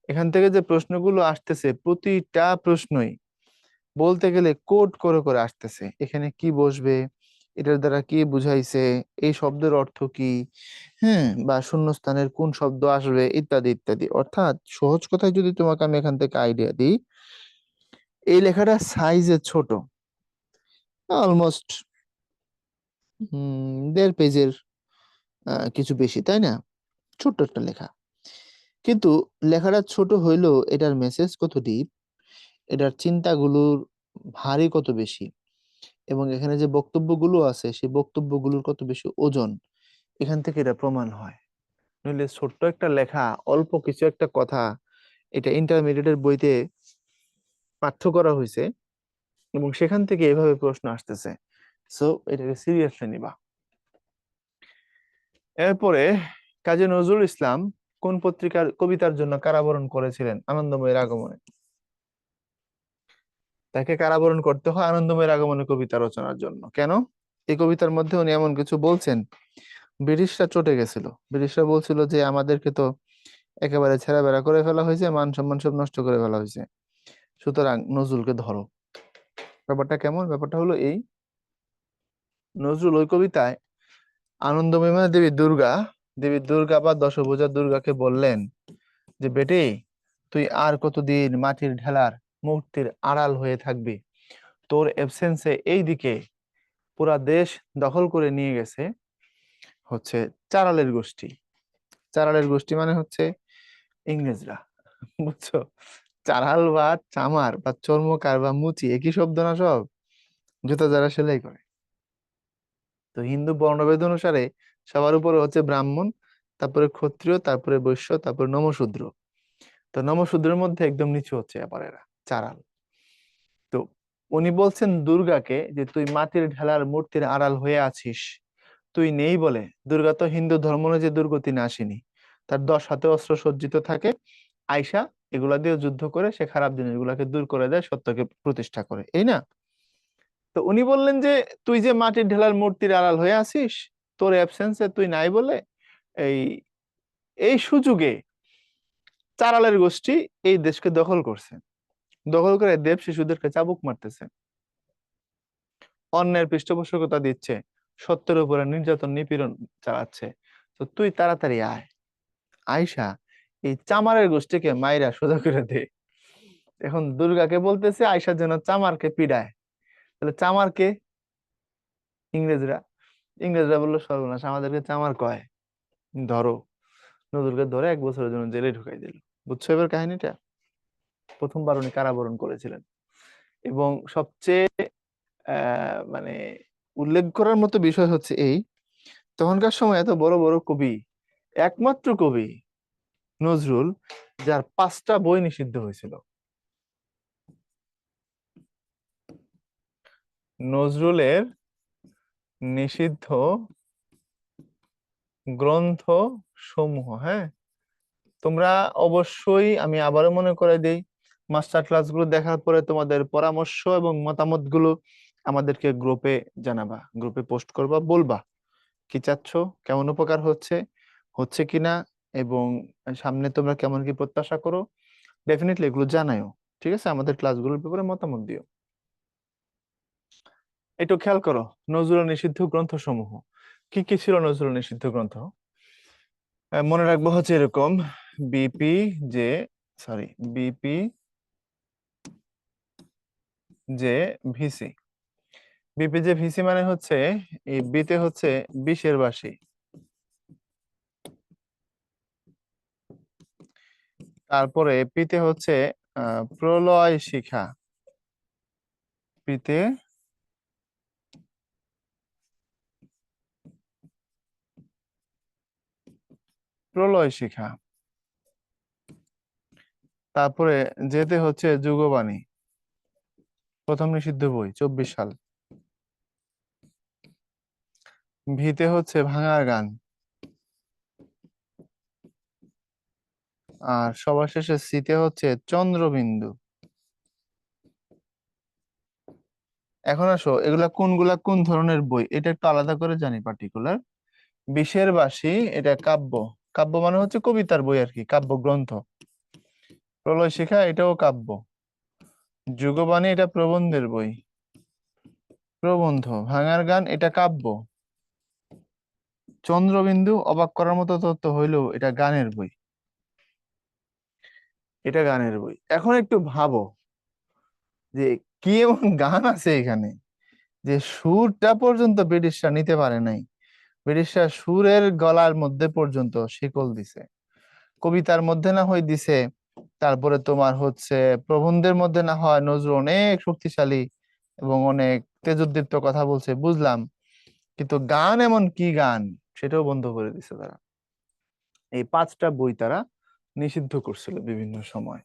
এখান থেকে যে প্রশ্নগুলো আসতেছে প্রতিটা প্রশ্নই বলতে গেলে কোড করে করে আসতেছে। এখানে কি বসবে, এটার দ্বারা কি বুঝাইছে, এই শব্দের অর্থ কি, হ্যাঁ, বা শূন্যস্থানের কোন শব্দ আসবে, ইত্যাদি ইত্যাদি। অর্থাৎ সহজ কথায় যদি তোমাকে আমি এখান থেকে আইডিয়া দিই, এই লেখাটা সাইজে ছোট, অলমোস্ট 1.5 পেজের কিছু বেশি, তাই না? ছোট্ট একটা লেখা, কিন্তু লেখাটা ছোট হইলেও এটার মেসেজ কত ডিপ, এটার চিন্তাগুলোর ভারী কত বেশি, এবং এখানে যে বক্তব্যগুলো আছে সেই বক্তব্যগুলোর কত বেশি ওজন, এখান থেকে এটা প্রমাণ হয়। নইলে ছোট্ট একটা লেখা, অল্প কিছু একটা কথা, এটা ইন্টারমিডিয়েটের বইতে পাঠ্য করা হয়েছে, এবং সেখান থেকে এভাবে প্রশ্ন আসতেছে। সো এটাকে সিরিয়াসলি নিবা। এরপরে কাজী নজরুল ইসলাম কোন পত্রিকার কবিতার জন্য কারাবরণ করেছিলেন? আনন্দময়ের আগমনে। তাকে কারাবরণ করতে হয় আনন্দময়ের আগমনে কবিতা রচনার জন্য। কেন? এই কবিতার মধ্যে উনি এমন কিছু বলছেন, ব্রিটিশরা চটে গেছিল। ব্রিটিশরা বলছিল যে আমাদেরকে তো একেবারে ছেঁড়া বেড়া করে ফেলা হয়েছে, মান সম্মান সব নষ্ট করে ফেলা হয়েছে, সুতরাং নজরুলকে ধরো। ব্যাপারটা কেমন? ব্যাপারটা হলো এই, নজরুল ওই কবিতায় আনন্দময়ী মানে দেবী দুর্গা বা দশভুজা দুর্গাকে বললেন যে বেটি, তুই আর কতদিন মাটির ঢেলার মূর্তির আড়াল হয়ে থাকবি? তোর এবসেন্সে এই দিকে পুরা দেশ দখল করে নিয়ে গেছে হচ্ছে চারালের গোষ্ঠী। চারালের গোষ্ঠী মানে হচ্ছে ইংরেজরা, বুঝছো? চারাল বা চামার বা চর্মকার বা মুচি একই শব্দ না সব? জুতা যারা সেলাই করে। তো হিন্দু বর্ণভেদ অনুসারে সবার উপরে হচ্ছে ব্রাহ্মণ, তারপরে ক্ষত্রিয়, তারপরে বৈশ্য, তারপরে নমশূদ্র। তো নমশূদ্রের মধ্যে একদম নিচু হচ্ছে আবার এরা, চারাল। তো উনি বলছেন দুর্গাকে যে তুই মাটির ঢেলার মূর্তির আড়াল হয়ে আছিস, তুই নেই বলে। দুর্গা তো হিন্দু ধর্ম যে দুর্গতি না আসেনি, তার 10 হাতে অস্ত্র সজ্জিত থাকে। আয়সা এগুলা দিয়ে যুদ্ধ করে সে খারাপ জিনিসগুলাকে দূর করে দেয়, সত্যকে প্রতিষ্ঠা করে, এই না? তো উনি বললেন যে তুই যে মাটির ঢেলার মূর্তির আড়াল হয়ে আছিস, তোর অ্যাবসেন্সে তুই নাই বলে এই এই সুযোগে চারালের গোষ্ঠী এই দেশকে দখল করছে, দখল করে দেব শিশুদেরকে চাবুক মারতেছে, অন্যের পৃষ্ঠপোষকতা দিচ্ছে, সত্যের উপরে নির্যাতন নিপীড়ন চালাচ্ছে। তো তুই তাড়াতাড়ি আয়, আয়সা এই চামারের গোষ্ঠীকে মাইরা সোজা করে দে। এখন দুর্গাকে বলতেছে আয়সা যেন চামারকে পিড়ায়। তাহলে চামারকে ইংরেজরা, ইংরেজরা বললো সর্বনাশ, আমাদেরকে চামার কয়, ধরো। নজরুলকে ধরে 1 বছরের জন্য জেলে ঢুকাই দিল। বুঝছো এবার কাহিনীটা? প্রথমবার উনি কারাবরণ করেছিলেন। এবং সবচেয়ে মানে উল্লেখ করার মতো বিষয় হচ্ছে এই, তখনকার সময় এত বড় বড় কবি, একমাত্র কবি নজরুল যার 5টা বই নিষিদ্ধ হয়েছিল। নজরুলের নিষিদ্ধ গ্রন্থ সমূহ, হ্যাঁ, তোমরা অবশ্যই, আমি আবারও মনে করে দিই, মাস্টার ক্লাসগুলো দেখার পরে তোমাদের পরামর্শ এবং মতামতগুলো আমাদেরকে গ্রুপে জানাবা, গ্রুপে পোস্ট করবা, বলবা কি চাচ্ছ, কেমন উপকার হচ্ছে, হচ্ছে কিনা, এবং সামনে তোমরা কেমন কি প্রত্যাশা করো। ডেফিনেটলি এগুলো জানাও। ঠিক আছে, আমাদের ক্লাসগুলোর ব্যাপারে মতামত দিও। একটু খেয়াল করো, নজরুলের নিষিদ্ধ গ্রন্থ সমূহ কি কি ছিল? নজরুল নিষিদ্ধ গ্রন্থ মনে রাখবো হচ্ছে এরকম: বিপি যে, সরি, বিপি যে ভিসি। বিপি যে ভিসি মানে হচ্ছে এই বিতে হচ্ছে বিশের বাসি, তারপরে পিতে হচ্ছে প্রলয় শিখা, পিতে প্রলয় শিখা, তারপরে যেতে হচ্ছে যুগবাণী, প্রথম নিষিদ্ধ বই, 24 সাল। ভিতে হচ্ছে ভাঙার গান, আর সবার শেষে সিতে হচ্ছে চন্দ্রবিন্দু। এখন আসো, এগুলা কোনগুলা কোন ধরনের বই এটা একটু আলাদা করে জানি পার্টিকুলার। বিশের বাসী এটা কাব্য, কাব্য মানে হচ্ছে কবিতার বই আর কি, কাব্য গ্রন্থ। প্রলয় শিখা এটাও কাব্য। যুগবাণী এটা প্রবন্ধের বই। প্রবন্ধ ভাঙার গান এটা কাব্য। চন্দ্রবিন্দু অবাক করার মতো তথ্য হইলেও এটা গানের বই। এটা গানের বই। এখন একটু ভাবো যে কি এমন গান আছে এখানে যে সুরটা পর্যন্ত ব্রিটিশরা নিতে পারে নাই। ব্রিটিশরা সুরের গলার মধ্যে পর্যন্ত শিকল দিছে। কবিতার মধ্যে না হয় দিছে, তারপরে তোমার হচ্ছে প্রবন্ধের মধ্যে না হয় নজরুল অনেক শক্তিশালী এবং অনেক তেজোদ্দীপ্ত কথা বলছে, বুঝলাম, কিন্তু গান এমন কি গান সেটাও বন্ধ করে দিছে তারা। এই পাঁচটা বই তারা নিষিদ্ধ করছিল বিভিন্ন সময়।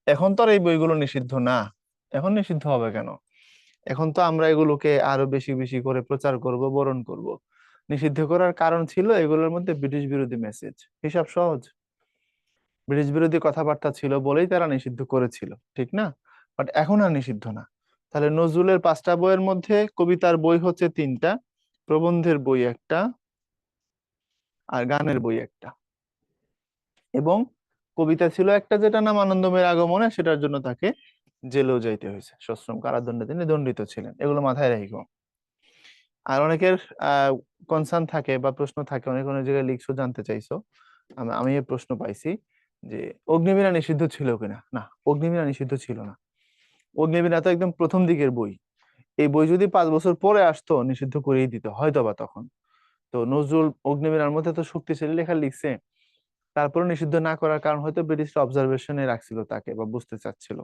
এখন তো আর এই বইগুলো নিষিদ্ধ না। এখন নিষিদ্ধ হবে কেন? এখন তো আমরা এগুলোকে আরো বেশি বেশি করে প্রচার করব, বরণ করব। নিষিদ্ধ করার কারণ ছিল এগুলোর মধ্যে ব্রিটিশ বিরোধী মেসেজ। হিসাব সহজ, ব্রিটিশ বিরোধী কথাবার্তা ছিল বলেই তারা নিষিদ্ধ করেছিল, ঠিক না? বাট এখন আর নিষিদ্ধ না। তাহলে নজরুলের পাঁচটা বইয়ের মধ্যে কবিতার বই হচ্ছে তিনটা, প্রবন্ধের বই একটা, আর গানের বই একটা। এবং কবিতা ছিল একটা যেটা নাম আনন্দময়ের আগমনে, সেটার জন্য তাকে জেলেও যাইতে হয়েছে, সশ্রম কারাদণ্ডে তিনি দণ্ডিত ছিলেন। এগুলো মাথায় রাখো। আর অনেকের কনসার্ন থাকে বা প্রশ্ন থাকে, অনেক অনেক জায়গায় লিখছো, জানতে চাইছো। আমি এই প্রশ্ন পাইছি যে অগ্নিবীণা নিষিদ্ধ ছিল কিনা। না, অগ্নিবীণা নিষিদ্ধ ছিল না। অগ্নিবীণা তো একদম প্রথম দিকের বই। এই বই যদি 5 বছর পরে আসতো নিষিদ্ধ করেই দিত হয়তো বা তখন। তো নজরুল অগ্নিবীণার মধ্যে তো শক্তিশালী লেখা লিখছে, তারপরে নিষিদ্ধ না করার কারণ হয়তো ব্রিটিশরা অবজারভেশনে রাখছিল তাকে বা বুঝতে চাচ্ছিল,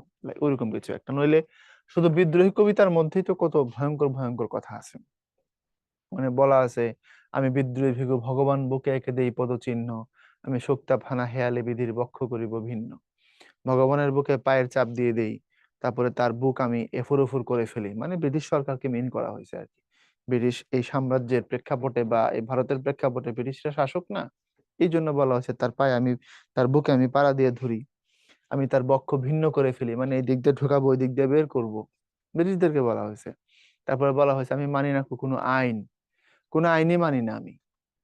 ওইরকম কিছু একটা। নইলে শুধু বিদ্রোহী কবিতার মধ্যেই তো কত ভয়ঙ্কর ভয়ঙ্কর কথা আছে। মানে বলা আছে, আমি বিদ্রোহী ভিগু ভগবান বুকে এঁকে দেই পদচিহ্ন, আমি শক্তা ফানা হেয়ালে বিধির বক্ষ করিব ভিন্ন। ভগবানের বুকে পায়ের চাপ দিয়ে দেই, তারপরে তার বুক আমি এফুর উফুর করে ফেলি। মানে ব্রিটিশ সরকারকে মিন করা হয়েছে আর কি। ব্রিটিশ এই সাম্রাজ্যের প্রেক্ষাপটে বা এই ভারতের প্রেক্ষাপটে ব্রিটিশরা শাসক না, এই জন্য বলা হয়েছে তার পায়ে আমি, তার বুকে আমি পাড়া দিয়ে ধরি, আমি তার বক্ষ ভিন্ন করে ফেলি, মানে এই দিক দিয়ে ঢোকাবো ওই দিক দিয়ে বের করবো, ব্রিটিশদেরকে বলা হয়েছে। তারপরে বলা হয়েছে আমি মানি না কোনো আইন, কোনো আইনই মানি না আমি।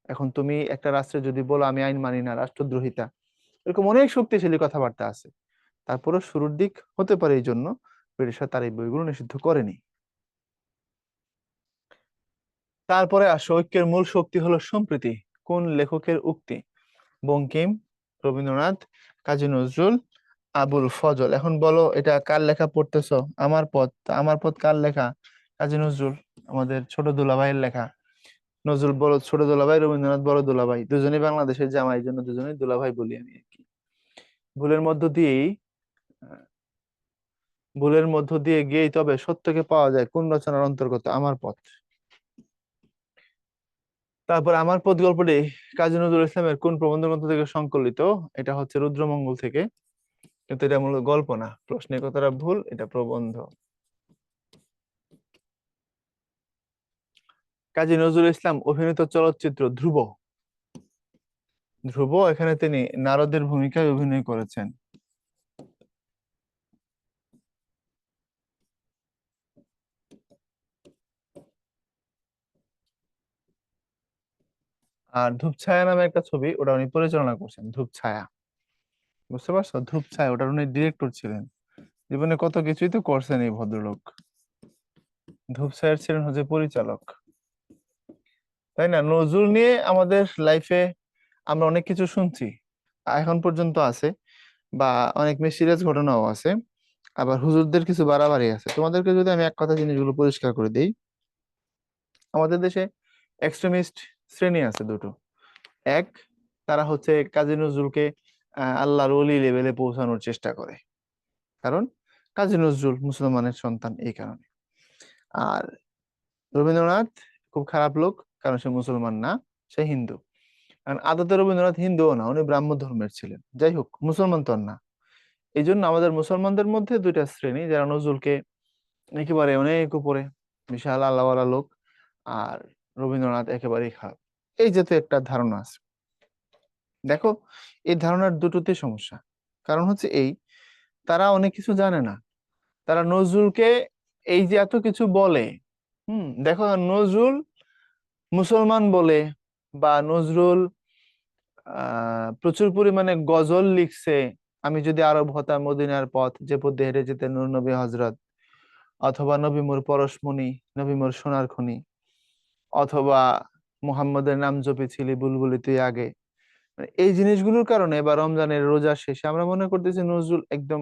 এখন তুমি একটা রাষ্ট্রে যদি বলো আমি আইন মানি না, রাষ্ট্রদ্রোহিতা, এরকম অনেক শক্তিশালী কথাবার্তা আছে। তারপরে শুরুর দিক হতে পারে এই জন্য ব্রিটিশরা তার এই বইগুলো নিষিদ্ধ করেনি। তারপরে আসো, ঐক্যের মূল শক্তি হলো সম্প্রীতি। কোন লেখকের উক্তি? বঙ্কিম, রবীন্দ্রনাথ, কাজী নজরুল, আবুল ফজল। এখন বলো এটা কার লেখা পড়তেছো? আমার পথ। আমার পথ কার লেখা? কাজী নজরুল, আমাদের ছোট দুলাভাইয়ের লেখা। নজরুল বড় ছোট দুলাভাই, রবীন্দ্রনাথ বড় দুলাভাই, দুজনেই বাংলাদেশের জামাই, এই জন্য দুজনেই দুলাভাই বলি আমি আর কি। ভুলের মধ্য দিয়েই আহ, ভুলের মধ্য দিয়ে গিয়েই তবে সত্যকে পাওয়া যায়, কোন রচনার অন্তর্গত? আমার পথ। তারপর আমার পথ গল্পটি কাজী নজরুল ইসলামের কোন প্রবন্ধ গ্রন্থ থেকে সংকলিত? এটা হচ্ছে রুদ্রমঙ্গল থেকে, কিন্তু এটা মূলত গল্প না, প্রশ্নের কথাটা ভুল, এটা প্রবন্ধ। কাজী নজরুল ইসলাম অভিনীত চলচ্চিত্র ধ্রুব। ধ্রুব, এখানে তিনি নারদের ভূমিকায় অভিনয় করেছেন। আর ধূপছায়া নামে একটা ছবি, ওটা উনি পরিচালনা করছেন, ধূপছায়া। বুঝতে পারছো? ধূপছায়া, ওটার উনি ডিরেক্টর ছিলেন। জীবনে কত কিছুই তো করছেন এই ভদ্রলোক। ধূপছায়ার ছিলেন হচ্ছে পরিচালক। তাই না? নজরুল নিয়ে আমাদের লাইফে আমরা অনেক কিছু শুনছি, এখন পর্যন্ত আছে, বা অনেক মিস্টিরিয়াস ঘটনাও আছে। আবার হুজুরদের কিছু বাড়াবাড়ি আছে। তোমাদেরকে যদি আমি এক কথা জিনিসগুলো পরিষ্কার করে দেই, আমাদের দেশে এক্সট্রিমিস্ট শ্রেণী আছে দুটো। এক, তারা হচ্ছে কাজী নজরুলকে আল্লাহর ওলি লেভেলে পৌঁছানোর চেষ্টা করে, কারণ কাজী নজরুল মুসলমানের সন্তান এই কারণে। আর রবীন্দ্রনাথ খুব খারাপ লোক, কারণ সে মুসলমান না, সে হিন্দু। কারণ আদতে রবীন্দ্রনাথ হিন্দুও না, উনি ব্রাহ্ম ধর্মের ছিলেন, যাই হোক মুসলমান তো আর না। এই জন্য আমাদের মুসলমানদের মধ্যে দুইটা শ্রেণী, যারা নজরুলকে একেবারে অনেক উপরে, বিশাল আল্লাহওয়ালা লোক, আর রবীন্দ্রনাথ একেবারেই খারাপ, এই জাতীয় একটা ধারণা আছে। দেখো, এই ধারণার দুটোতে সমস্যা। কারণ হচ্ছে এই, তারা অনেক কিছু জানে না। তারা নজরুলকে এই যে এত কিছু বলে, দেখো নজরুল মুসলমান বলে, বা নজরুল প্রচুর পরিমাণে গজল লিখছে, আমি যদি আরব হতাম, মদিনার পথ যে পথে হেঁটে যেতেন নূর নবী হযরত, অথবা নবী মোর পরশমণি, নবী মোর সোনার খনি, অথবা মুহাম্মদের নাম জপেছিলি বুলবুলি তুই আগে। মানে এই জিনিসগুলোর কারণে বা রমজানের রোজার শেষে আমরা মনে করতেছি নজরুল একদম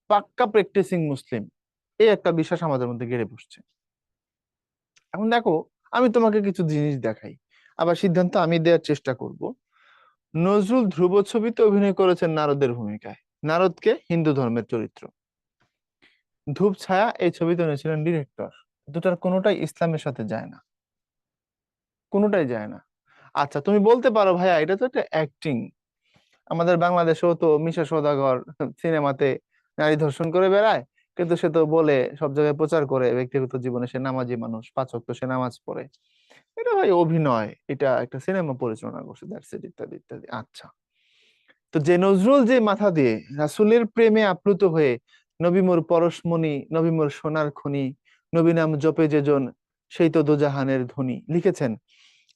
পাক্কা প্র্যাকটিসিং মুসলিম, এই একটা বিশ্বাস আমাদের মধ্যে গেড়ে বসছে। এখন দেখো, আমি তোমাকে কিছু জিনিস দেখাই, আবার সিদ্ধান্ত আমি দেওয়ার চেষ্টা করব। নজরুল ধ্রুব ছবিতে অভিনয় করেছেন নারদের ভূমিকায়। নারদকে হিন্দু ধর্মের চরিত্র। ধূপ ছায়া এই ছবিতে উনি ছিলেন ডিরেক্টর। দুটার কোনোটাই ইসলামের সাথে যায় না, কোনোটাই যায় না। আচ্ছা, তুমি বলতে পারো ভাইয়া এটা তো একটা অ্যাক্টিং। আমাদের বাংলাদেশেও তো মিশা সওদাগর সিনেমাতে নারী ধর্ষণ করে বেড়ায়, কিন্তু সে তো বলে সব জায়গায় প্রচার করে ব্যক্তিগত জীবনে সে নামাজি মানুষ, 5 ওয়াক্ত সে নামাজ পড়ে। এটা ভাই অভিনয়, এটা একটা সিনেমা পরিচালনা করছে, দ্যাটস ইট, ইত্যাদি ইত্যাদি। আচ্ছা, তো যে নজরুল যে মাথা দিয়ে রাসূলের প্রেমে আপ্লুত হয়ে নবী মোর পরশমণি, নবী মোর সোনার খনি, নবী নাম জপে যেজন সেই তো দোজাহানের ধনী লিখেছেন,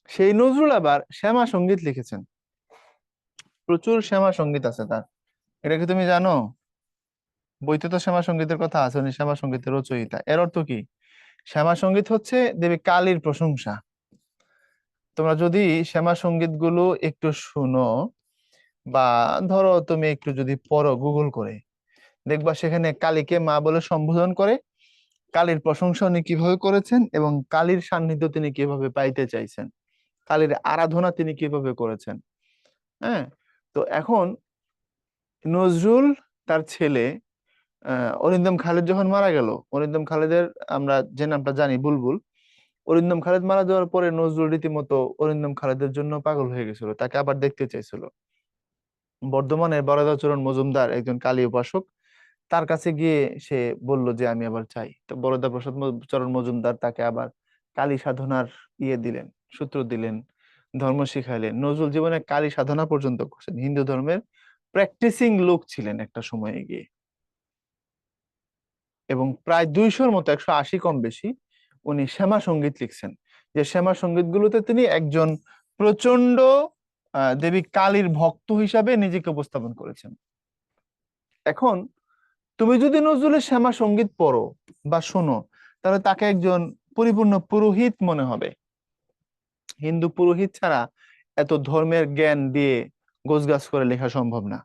সেই নজরুল আবার শ্যামা সঙ্গীত লিখেছেন। প্রচুর শ্যামা সঙ্গীত আছে তার। এটা কি তুমি জানো? বইতে তো শ্যামা সঙ্গীতের কথা আছে, উনি শ্যামা সঙ্গীতের রচয়িতা। এর অর্থ কি? শ্যামা সঙ্গীত হচ্ছে দেবী কালীর প্রশংসা। তোমরা যদি শ্যামা সঙ্গীত গুলো একটু শুনো, বা ধরো তুমি একটু যদি পড়ো গুগল করে, দেখবা সেখানে কালীকে মা বলে সম্বোধন করে, কালীর প্রশংসা উনি কিভাবে করেছেন এবং কালীর সান্নিধ্য তিনি কিভাবে পাইতে চাইছেন, কালীর আরাধনা তিনি কিভাবে করেছেন। হ্যাঁ, তো এখন নজরুল তার ছেলে অরিন্দম খালিদ যখন মারা গেল, অরিন্দম খালিদের আমরা যে নামটা জানি বুলবুল, অরিন্দম খালিদ মারা যাওয়ার পরে নজরুল রীতিমতো অরিন্দম খালিদের জন্য পাগল হয়ে গেছিল, তাকে আবার দেখতে চাইছিল। বর্ধমানের বরদাচরণ মজুমদার একজন কালী উপাসক, তার কাছে গিয়ে সে বলল যে আমি আবার চাই। তো বরদা প্রসাদ চরণ মজুমদার তাকে আবার কালী সাধনার দিলেন, সূত্র দিলেন, ধর্ম শিখাইলেন। নজরুল জীবনে কালী সাধনা পর্যন্ত করছেন, হিন্দু ধর্মের প্র্যাকটিসিং লোক ছিলেন একটা সময়ে গিয়ে। এবং প্রায় 200-র মতো, 180 কম বেশি, উনি শ্যামা সঙ্গীত লিখছেন। যে শ্যামা সঙ্গীত গুলোতে তিনি একজন প্রচন্ড দেবী কালীর ভক্ত হিসাবে নিজেকে উপস্থাপন করেছেন। এখন তুমি যদি নজরুলের শ্যামা সঙ্গীত পড়ো বা শোনো, তাহলে তাকে একজন পরিপূর্ণ পুরোহিত মনে হবে। হিন্দু পুরোহিত ছাড়া এত ধর্মের জ্ঞান দিয়ে গোছগাছ করে লেখা সম্ভব না।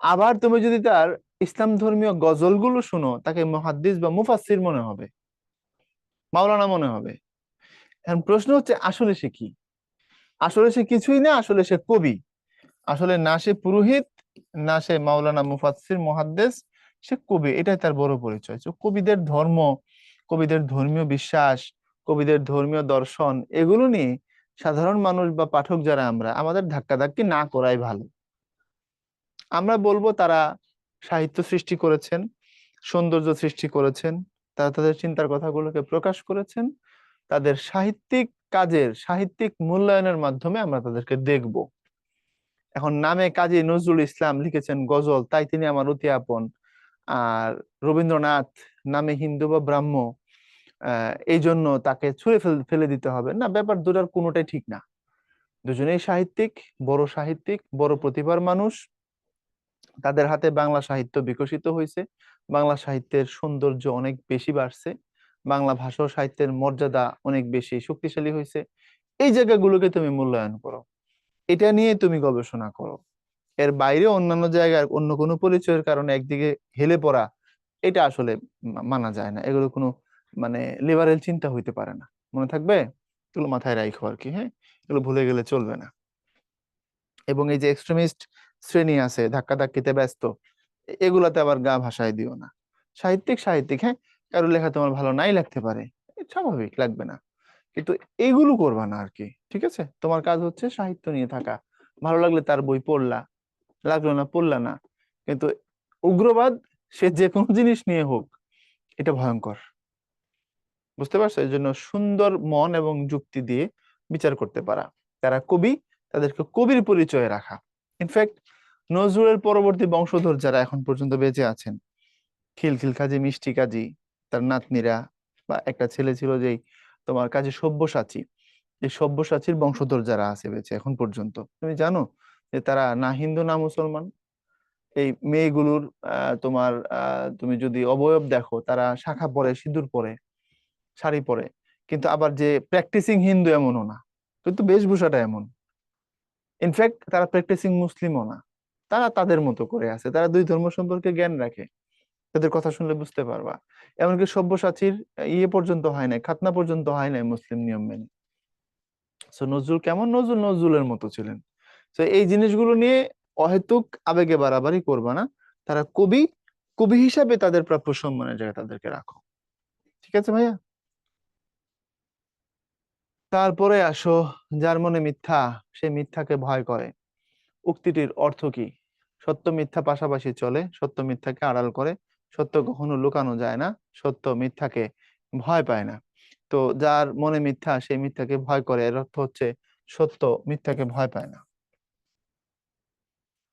আবার তুমি যদি তার ইসলাম ধর্মীয় গজলগুলো শুনো, তাকে মুহাদ্দিস বা মুফাসসির মনে হবে, মাওলানা মনে হবে। এখন প্রশ্ন হচ্ছে আসলে সে কি? আসলে সে কিছুই না, আসলে সে কবি। আসলে না সে পুরোহিত, না সে মাওলানা মুফাসসির মুহাদ্দিস, সে কবি। এটাই তার বড় পরিচয়। তো কবিদের ধর্ম, কবিদের ধর্মীয় বিশ্বাস, কবিদের ধর্মীয় দর্শন, এগুলো নিয়ে সাধারণ মানুষ বা পাঠক যারা আমরা, আমাদের ধাক্কাধাক্কি না করাই ভালো। আমরা বলবো তারা সাহিত্য সৃষ্টি করেছেন, সৌন্দর্য সৃষ্টি করেছেন, তারা তাদের চিন্তার কথাগুলোকে প্রকাশ করেছেন। তাদের সাহিত্যিক কাজের সাহিত্যিক মূল্যায়নের মাধ্যমে আমরা তাদেরকে দেখব। এখন নামে কাজী নজরুল ইসলাম লিখেছেন গজল, তাই তিনি আমার অতি আপন। আর রবীন্দ্রনাথ নামে হিন্দু বা ব্রাহ্ম, এই জন্য তাকে ছুঁড়ে ফেলে দিতে হবে না। ব্যাপার দুটার কোনোটাই ঠিক না। দুজনেই সাহিত্যিক, বড় সাহিত্যিক, বড় প্রতিভার মানুষ। তাদের হাতে বাংলা সাহিত্য বিকশিত হয়েছে, বাংলা সাহিত্যের সৌন্দর্য অনেক বেশি বাড়ছে, বাংলা ভাষা ও সাহিত্যের মর্যাদা অনেক বেশি শক্তিশালী হয়েছে। এই জায়গাগুলোকে তুমি মূল্যায়ন করো, এটা নিয়ে তুমি গবেষণা করো। এর বাইরে অন্যান্য জায়গার অন্য কোনো পরিচয়ের কারণে একদিকে হেলে পড়া, এটা আসলে মানা যায় না। এগুলো কোনো মানে লিবারেল চিন্তা হইতে পারে না। মনে থাকবে? এগুলো মাথায় রাখো আর কি, হ্যাঁ, এগুলো ভুলে গেলে চলবে না। এবং এই যে এক্সট্রিমিস্ট শ্রেণী আছে ধাক্কাধাক্কিতে ব্যস্ত, এগুলাতে আবার গা ভাসায় দিও না। সাহিত্যিক সাহিত্যিক, হ্যাঁ, কারো লেখা তোমার ভালো নাই লাগতে পারে, স্বাভাবিক, লাগবে না, কিন্তু এগুলো করবা না আর কি। ঠিক আছে, তোমার কাজ হচ্ছে সাহিত্য নিয়ে থাকা। ভালো লাগলে তার বই পড়লা, লাগলো না পড়লা না। কিন্তু উগ্রবাদ, সে যে কোনো জিনিস নিয়ে হোক, এটা ভয়ঙ্কর। বুঝতে পারছো? এই জন্য সুন্দর মন এবং যুক্তি দিয়ে বিচার করতে পারা। তারা কবি, তাদেরকে কবির পরিচয়ে রাখা। ইনফ্যাক্ট নজরুলের পরবর্তী বংশধর যারা এখন পর্যন্ত বেঁচে আছেন, খিলখিল কাজী, মিষ্টি কাজী, তার নাতনিরা, বা একটা ছেলে ছিল যেই তোমার কাজী সব্যসাচী, এই সব্যসাচীর বংশধর যারা আছে বেঁচে এখন পর্যন্ত, তুমি জানো যে তারা না হিন্দু না মুসলমান। এই মেয়েগুলোর তোমার তুমি যদি অবয়ব দেখো, তারা শাখা পরে, সিঁদুর পরে, শাড়ি পরে, কিন্তু আবার যে প্র্যাকটিসিং হিন্দু এমনও না, কিন্তু বেশভূষাটা এমন। ইনফ্যাক্ট তারা প্র্যাকটিসিং মুসলিমও না, তারা তাদের মতো করে আছে, তারা দুই ধর্ম সম্পর্কে জ্ঞান রাখে। তাদের কথা শুনলে বুঝতে পারবা। এমনকি সব্যসাচীর ইয়ে পর্যন্ত হয় নাই, খাতনা পর্যন্ত হয় নাই মুসলিম নিয়ম মেনে। সো নজরুল কেমন, নজরুল নজরুলের মতো ছিলেন। তো এই জিনিসগুলো নিয়ে অহেতুক আবেগে বাড়াবাড়ি করবা না। তারা কবি, কবি হিসাবে তাদের প্রাপ্য সম্মানের জায়গায় তাদেরকে রাখো। ঠিক আছে ভাইয়া? তারপরে আসো, যার মনে মিথ্যা, সে মিথ্যাকে ভয় করে। উক্তিটির অর্থ কি? সত্য মিথ্যা পাশাপাশি চলে, সত্য মিথ্যাকে আড়াল করে। সত্য কখনো লুকানো যায় না, সত্য মিথ্যাকে ভয় পায় না। তো যার মনে মিথ্যা, সে মিথ্যাকে ভয় করে, এর অর্থ হচ্ছে সত্য মিথ্যাকে ভয় পায় না।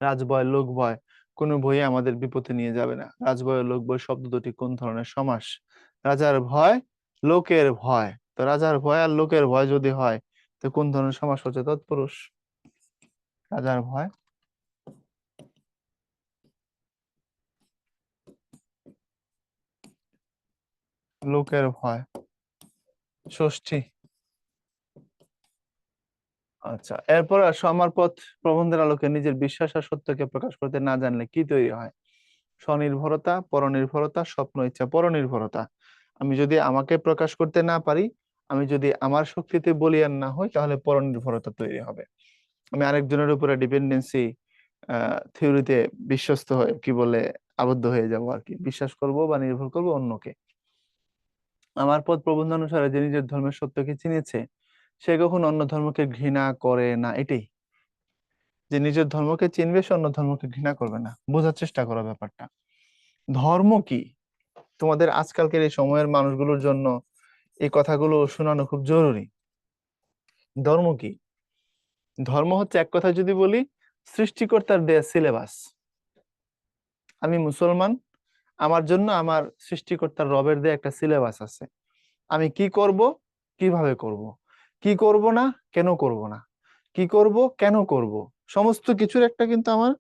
রাজভয়, লোক ভয় কোনো বই আমাদের বিপথে নিয়ে যাবে না। রাজভয় ও লোক ভয় শব্দ দুটি কোন ধরনের সমাস? রাজার ভয়, লোকের ভয়। তো রাজার ভয় আর লোকের ভয় যদি হয়, তো কোন ধরনের সমাস হচ্ছে? তৎপুরুষ। রাজার ভয়, লোকের ভয়, ষষ্ঠী। আচ্ছা, এরপর আসো, আমার পথ প্রবন্ধের আলোকে নিজের বিশ্বাস আর সত্যকে প্রকাশ করতে না জানলে কি তৈরি হয়? স্বনির্ভরতা, পরনির্ভরতা, স্বপ্ন, ইচ্ছা। পরনির্ভরতা। আমি যদি আমাকে প্রকাশ করতে না পারি, আমি যদি আমার শক্তিতে বলীয়ান না হই, তাহলে পরনির্ভরতা তৈরি হবে। আমি আরেকজনের উপরে ডিপেন্ডেন্সি থিওরিতে বিশ্বস্ত হয়ে, কি বলে, আবদ্ধ হয়ে যাব আর কি। বিশ্বাস করব বা নির্ভর করব অন্যকে। আমার পথ প্রবন্ধ অনুসারে যে নিজের ধর্মের সত্যকে চিনেছে, সে কখনো অন্য ধর্মকে ঘৃণা করে না। এটাই, যে নিজের ধর্মকে চিনবে, সে অন্য ধর্মকে ঘৃণা করবে না। বোঝার চেষ্টা করো ব্যাপারটা। ধর্ম কি? তোমাদের আজকালকের এই সময়ের মানুষগুলোর জন্য এই কথাগুলো শোনানো খুব জরুরি। ধর্ম কি? ধর্ম হচ্ছে, এক কথা যদি বলি, সৃষ্টিকর্তার দেয়া সিলেবাস। আমি মুসলমান, আমার জন্য আমার সৃষ্টিকর্তার রবের দেয়া একটা সিলেবাস আছে। আমি কি করব, কিভাবে করব, কি করব না, কেন করব না, কি করব, কেন করব, সমস্ত কিছুর একটা কিন্তু আমার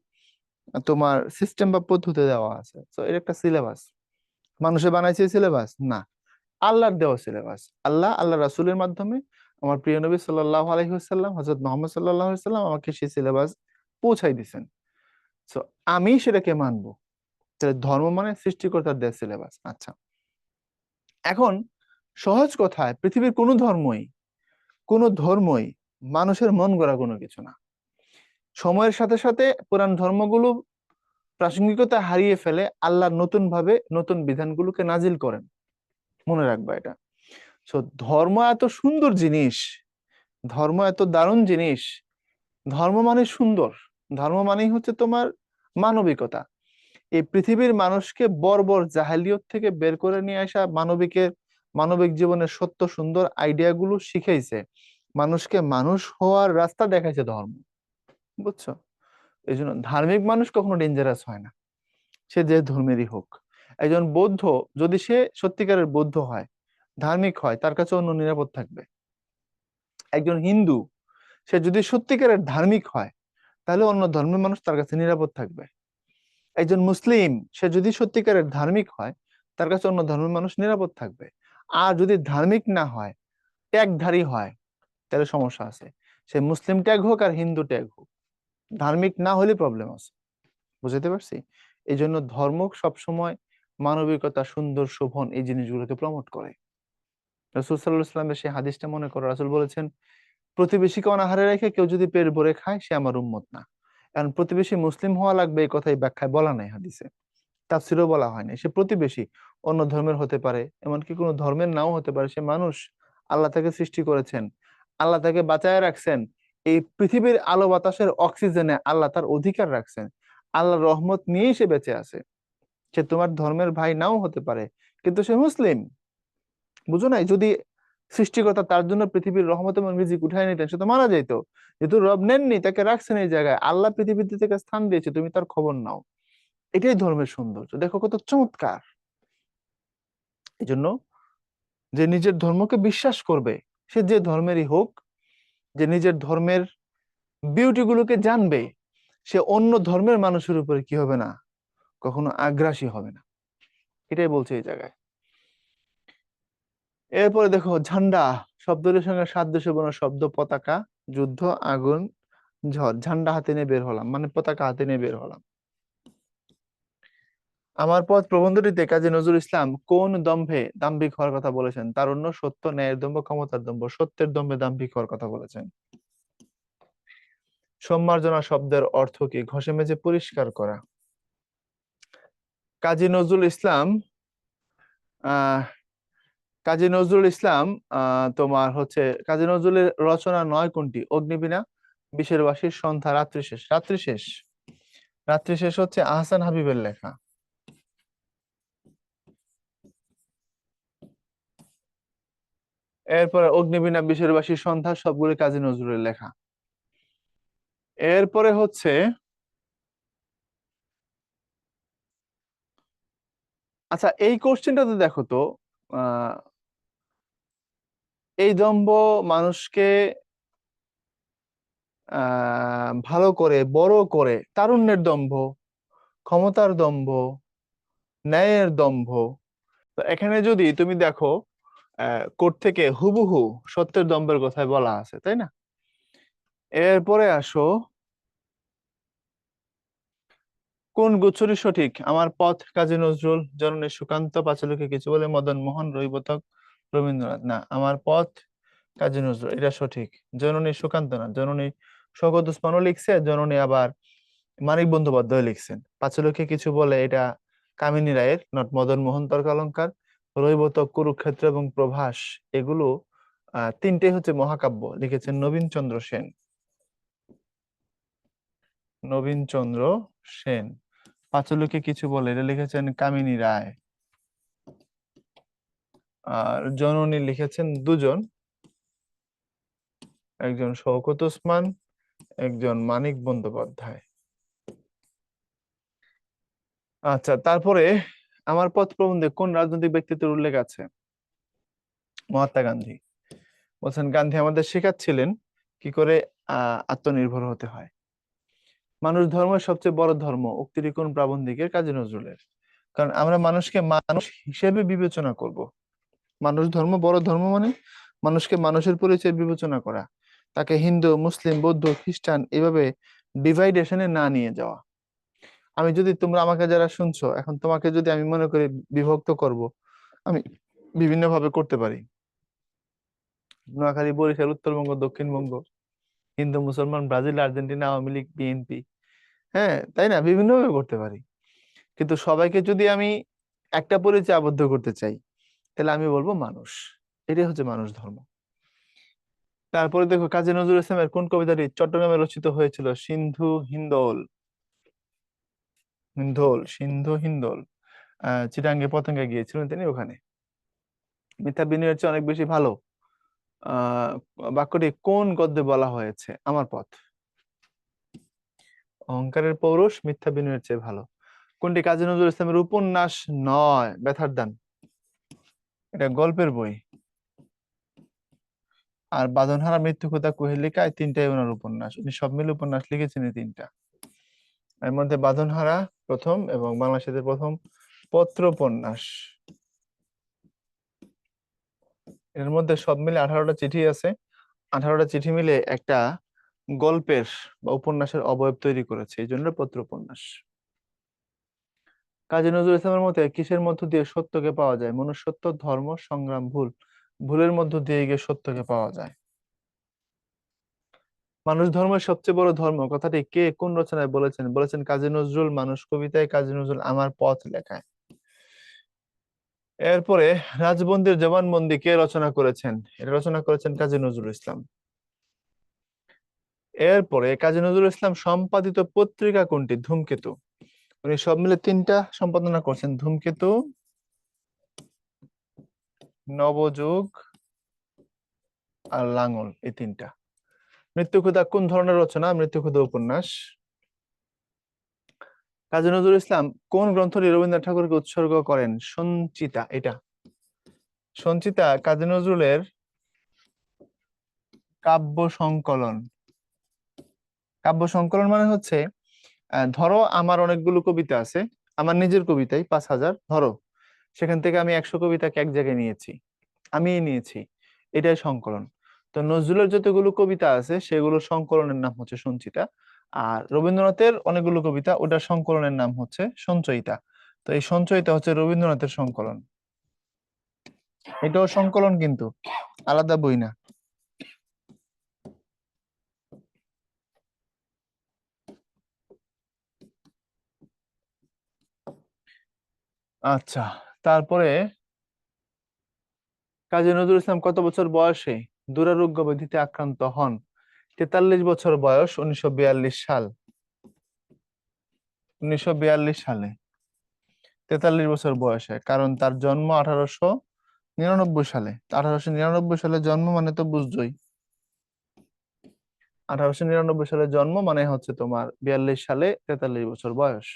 তোমার সিস্টেম বা পদ্ধতি দেওয়া আছে। তো এর একটা সিলেবাস। মানুষে বানাইছে সিলেবাস না, আল্লাহর দেওয়া সিলেবাস। আল্লাহ, আল্লাহ রাসূলের মাধ্যমে আমার প্রিয় নবী সাল্লাল্লাহু আলাইহি ওয়াসাল্লাম, হযরত মুহাম্মদ সাল্লাল্লাহু আলাইহি ওয়াসাল্লাম আমাকে সেই সিলেবাস পৌঁছাই দিয়েছেন। সো আমি সেটাকে মানবো। তাহলে ধর্ম মানে সৃষ্টিকর্তার দেওয়া সিলেবাস। আচ্ছা, এখন সহজ কথায়, পৃথিবীর কোনো ধর্মই মানুষের মন গড়া কোনো কিছু না। সময়ের সাথে সাথে পুরান ধর্মগুলো প্রাসঙ্গিকতা হারিয়ে ফেলে, আল্লাহ নতুন ভাবে নতুন বিধানগুলোকে নাজিল করেন। মনে রাখবা এটা। সো ধর্ম এত সুন্দর জিনিস, ধর্ম এত দারুণ জিনিস। ধর্ম মানে সুন্দর, ধর্ম মানেই হচ্ছে তোমার মানবিকতা। এই পৃথিবীর মানুষকে বর্বর জাহেলিয়ত থেকে বের করে নিয়ে আসা, মানবিক জীবনের সত্য সুন্দর আইডিয়া গুলো শিখাইছে, মানুষকে মানুষ হওয়ার রাস্তা দেখাইছে ধর্ম। বুঝছো? এই জন্য ধার্মিক মানুষ কখনো ডেঞ্জারাস হয় না, সে যে ধর্মেরই হোক। একজন বৌদ্ধ, যদি সে সত্যিকারের বৌদ্ধ হয়, ধার্মিক হয়, তার কাছে অন্য নিরাপদ থাকবে। একজন হিন্দু, সে যদি সত্যিকারের ধার্মিক হয়, তাহলে অন্য ধর্মের মানুষ তার কাছে নিরাপদ থাকবে। একজন মুসলিম, সে যদি সত্যিকারের ধার্মিক হয়, তার কাছে অন্য ধর্মের মানুষ নিরাপদ থাকবে। আর যদি ধার্মিক না হয়, ট্যাগধারী হয়, তাহলে সমস্যা আছে। সে মুসলিম ট্যাগ হোক আর হিন্দু ট্যাগ হোক, ধার্মিক না হলে প্রবলেম আছে। বুঝতে পারছি? এই জন্য ধর্ম সবসময় মানবিকতা, সুন্দর, শোভন এই জিনিসগুলোকে প্রমোট করে। রাসূল সাল্লাল্লাহু আলাইহি ওয়াসাল্লামের সেই হাদিসটা মনে করো। রাসূল বলেছেন, প্রতিবেশীকে অনাহারে রেখে কেউ যদি পেট ভরে খায়, সে আমার উম্মত না। কারণ প্রতিবেশী মুসলিম হওয়া লাগবে, এই কথাই ব্যাখ্যায় বলা নাই হাদিসে, তাফসিরেও বলা হয়নি। সে প্রতিবেশী অন্য ধর্মের হতে পারে, এমনকি কোনো ধর্মের নাও হতে পারে, সে মানুষ। আল্লাহ তাকে সৃষ্টি করেছেন, আল্লাহ তাকে বাঁচায় রাখছেন। এই পৃথিবীর আলো বাতাসের অক্সিজেনে আল্লাহ তার অধিকার রাখছেন। আল্লাহর রহমত নিয়েই সে বেঁচে আছে। সে তোমার ধর্মের ভাই নাও হতে পারে, কিন্তু সে মুসলিম। বুঝো নাই? যদি সৃষ্টিকর্তা তার জন্য পৃথিবীর রহমত এবং রিজিক উঠায় নিতেন, সে তো মারা যাইতো। যেহেতু রব নেননি, তাকে রাখছেন এই জায়গায়, আল্লাহ পৃথিবীতে থেকে স্থান দিয়েছে, তুমি তার খবর নাও। এটাই ধর্মের সৌন্দর্য, দেখো কত চমৎকার। এই জন্য, যে নিজের ধর্মকে বিশ্বাস করবে, সে যে ধর্মেরই হোক, যে নিজের ধর্মের বিউটি গুলোকে জানবে, সে অন্য ধর্মের মানুষের উপরে কি হবে না, কখনো আগ্রাসী হবে না। এটাই বলছে এই জায়গায়। এরপরে দেখো ঝান্ডা শব্দটির সঙ্গে সাদৃশ্যপূর্ণ শব্দ পতাকা, যুদ্ধ, আগুন, ঝড়। ঝান্ডা হাতে নিয়ে বের হলাম মানে পতাকা হাতে নিয়ে বের হলাম। আমার পথ প্রবন্ধটিতে কাজী নজরুল ইসলাম কোন দম্ভে দাম্ভিক হওয়ার কথা বলেছেন? তারুণ্য, সত্য, ন্যায়ের দম্ভ, ক্ষমতার দম্ভ। সত্যের দম্ভে দাম্ভিক হওয়ার কথা বলেছেন। সম্মার্জনা শব্দের অর্থ কি? ঘষে মেজে পরিষ্কার করা। কাজী নজরুল ইসলাম আহ কাজী নজরুল ইসলাম তোমার হচ্ছে কাজী নজরুলের রচনা নয় কোনটি? অগ্নিবীণা, বিশের বাসি, সন্ধ্যা, রাত্রিশেষ। রাত্রিশেষ, রাত্রিশেষ হচ্ছে আহসান হাবিবের লেখা। এরপরে অগ্নিবীণা, বিশের বাসি, সন্ধ্যা সবগুলো কাজী নজরুলের লেখা। এরপরে হচ্ছে আচ্ছা এই কোশ্চেনটাতে দেখো তো, আহ এই দম্ভ মানুষকে ভালো করে বড় করে, তারুণ্যের দম্ভ, ক্ষমতার দম্ভ, ন্যায়ের দম্ভ। তো এখানে যদি তুমি দেখো কোর্ট থেকে হুবহু সত্যের দম্ভের কথাই বলা আছে, তাই না? এরপরে আসো, কোন গুচ্ছটি সঠিক? আমার পথ কাজী নজরুল, জননী সুকান্ত, পাঁচলোকে কিছু বলে, মদন মোহন, রবীন্দ্রনাথ, রবীন্দ্রনাথ। না, আমার পথ কাজী নজরুল, এটা সঠিক। জননী সুকান্ত না, জননী শওকত ওসমানও লিখছে, জননী আবার মানিক বন্দ্যোপাধ্যায় লিখছেন। পাঁচলোকে কিছু বলে এটা কামিনী রায়ের, নট মদন মোহন তর্কালঙ্কার। রৈবত, কুরুক্ষেত্র এবং প্রভাস, এগুলো তিনটেই হচ্ছে মহাকাব্য, লিখেছেন নবীন চন্দ্র সেন। নবীন চন্দ্র সেন। পাঁচলোকে কিছু বলে এটা লিখেছেন কামিনী রায়। আর জননী লিখেছেন দুজন, একজন শওকত ওসমান, একজন মানিক বন্দ্যোপাধ্যায়। আচ্ছা, তারপরে আমার পথ প্রবন্ধে কোন রাজনৈতিক ব্যক্তিত্বের উল্লেখ আছে? মহাত্মা গান্ধী। বলছেন গান্ধী আমাদের শেখাচ্ছিলেন কি করে আত্মনির্ভর হতে হয়। মানুষ ধর্মের সবচেয়ে বড় ধর্ম, উক্তিটি কোন প্রাবন্ধিকের? কাজী নজরুলের। কারণ আমরা মানুষকে মানুষ হিসেবে বিবেচনা করব। মানুষ ধর্ম বড় ধর্ম মানে মানুষকে মানুষের পরিচয় বিবেচনা করা, তাকে হিন্দু, মুসলিম, বৌদ্ধ, খ্রিস্টান এভাবে ডিভাইডেশনে না নিয়ে যাওয়া। আমি যদি তোমরা আমাকে যারা শুনছো এখন, তোমাকে যদি আমি মনে করি বিভক্ত করব, আমি বিভিন্ন ভাবে করতে পারি। নোয়াখালী, বরিশাল, উত্তরবঙ্গ, দক্ষিণবঙ্গ, হিন্দু, মুসলমান, Brazil, Argentina, Awami League, BNP, হ্যাঁ তাই না, বিভিন্ন ভাবে করতে পারি। কিন্তু সবাইকে যদি আমি একটা পরিচয় আবদ্ধ করতে চাই, তাহলে আমি বলবো মানুষ। এটাই হচ্ছে মানুষ ধর্ম। তারপরে দেখো কাজী নজরুল ইসলামের কোন কবিতাটি চট্টগ্রামে রচিত হয়েছিল? সিন্ধু হিন্দোল, হিন্দোল, সিন্ধু হিন্দোল। চিটাঙ্গে পতঙ্গে গিয়েছিলেন তিনি, ওখানে। মিথ্যা বিনয়ের চেয়ে অনেক বেশি ভালো আহ বাক্যটি কোন গদ্যে বলা হয়েছে? আমার পথ। অহংকারের পৌরুষ মিথ্যা বিনয়ের চেয়ে ভালো। কোনটি কাজী নজরুল ইসলামের উপন্যাস নয়? ব্যথার দান, এটা গল্পের বই। আর বাঁধনহারা, মৃত্যু কথা, কুহেলিকা, এই তিনটাই ওনার উপন্যাস। উনি সব মিলে উপন্যাস লিখেছেন এই তিনটা। এর মধ্যে বাঁধনহারা প্রথম এবং বাংলাদেশের প্রথম পত্র উপন্যাস। এর মধ্যে সব মিলে 18টা চিঠি আছে। 18টা চিঠি মিলে একটা গল্পের বা উপন্যাসের অবয়ব তৈরি করেছে, এই জন্য পত্র উপন্যাস। কাজী নজরুল ইসলামের মতে কিসের মধ্য দিয়ে সত্যকে পাওয়া যায়? মনুষ্যত্ব, ধর্ম, সংগ্রাম, ভুল। ভুলের মধ্য দিয়ে গিয়ে সত্যকে পাওয়া যায়। মানুষ ধর্মের সবচেয়ে বড় ধর্ম কথাটি কে কোন রচনায় বলেছেন? বলেছেন কাজী নজরুল মানুষ কবিতায়, কাজী নজরুল আমার পথ লেখায়। এরপরে রাজবন্দির জবানবন্দি কে রচনা করেছেন? এটা রচনা করেছেন কাজী নজরুল ইসলাম। এরপরে কাজী নজরুল ইসলাম সম্পাদিত পত্রিকা কোনটি? ধূমকেতু। উনি সব মিলে তিনটা সম্পাদনা করছেন, ধূমকেতু, নবযুগ আর লাঙল, এই তিনটা। মৃত্যুক্ষুধা কোন ধরনের রচনা? মৃত্যুক্ষুধা উপন্যাস। কাজী নজরুল ইসলাম কোন গ্রন্থটি রবীন্দ্রনাথ ঠাকুরকে উৎসর্গ করেন? সঞ্চিতা, এটা। সঞ্চিতা কাজী নজরুলের কাব্য সংকলন। কাব্য সংকলন মানে হচ্ছে ধরো আমার অনেকগুলো কবিতা আছে, আমার নিজের কবিতাই 5,000 ধরো, সেখান থেকে আমি 100 কবিতাকে এক জায়গায় নিয়েছি, আমিই নিয়েছি, এটাই সংকলন। তো নজরুলের যতগুলো কবিতা আছে সেগুলো সংকলনের নাম হচ্ছে সঞ্চিতা। আর রবীন্দ্রনাথের অনেকগুলো কবিতা, ওটার সংকলনের নাম হচ্ছে সঞ্চয়িতা। তো এই সঞ্চয়িতা হচ্ছে রবীন্দ্রনাথের সংকলন, এটাও সংকলন কিন্তু আলাদা বই না। আচ্ছা, তারপরে কাজী নজরুল ইসলাম কত বছর বয়সে দুরারোগ্য ব্যাধিতে আক্রান্ত হন? 43 বছর বয়স, 1942 সাল। 1942 সালে 43 বছর বয়সে, কারণ তার জন্ম 1899 সালে। 1899 সালে জন্ম মানে তো বুঝছোই, 1899 সালে জন্ম মানে হচ্ছে তোমার 42 সালে 43 বছর বয়স।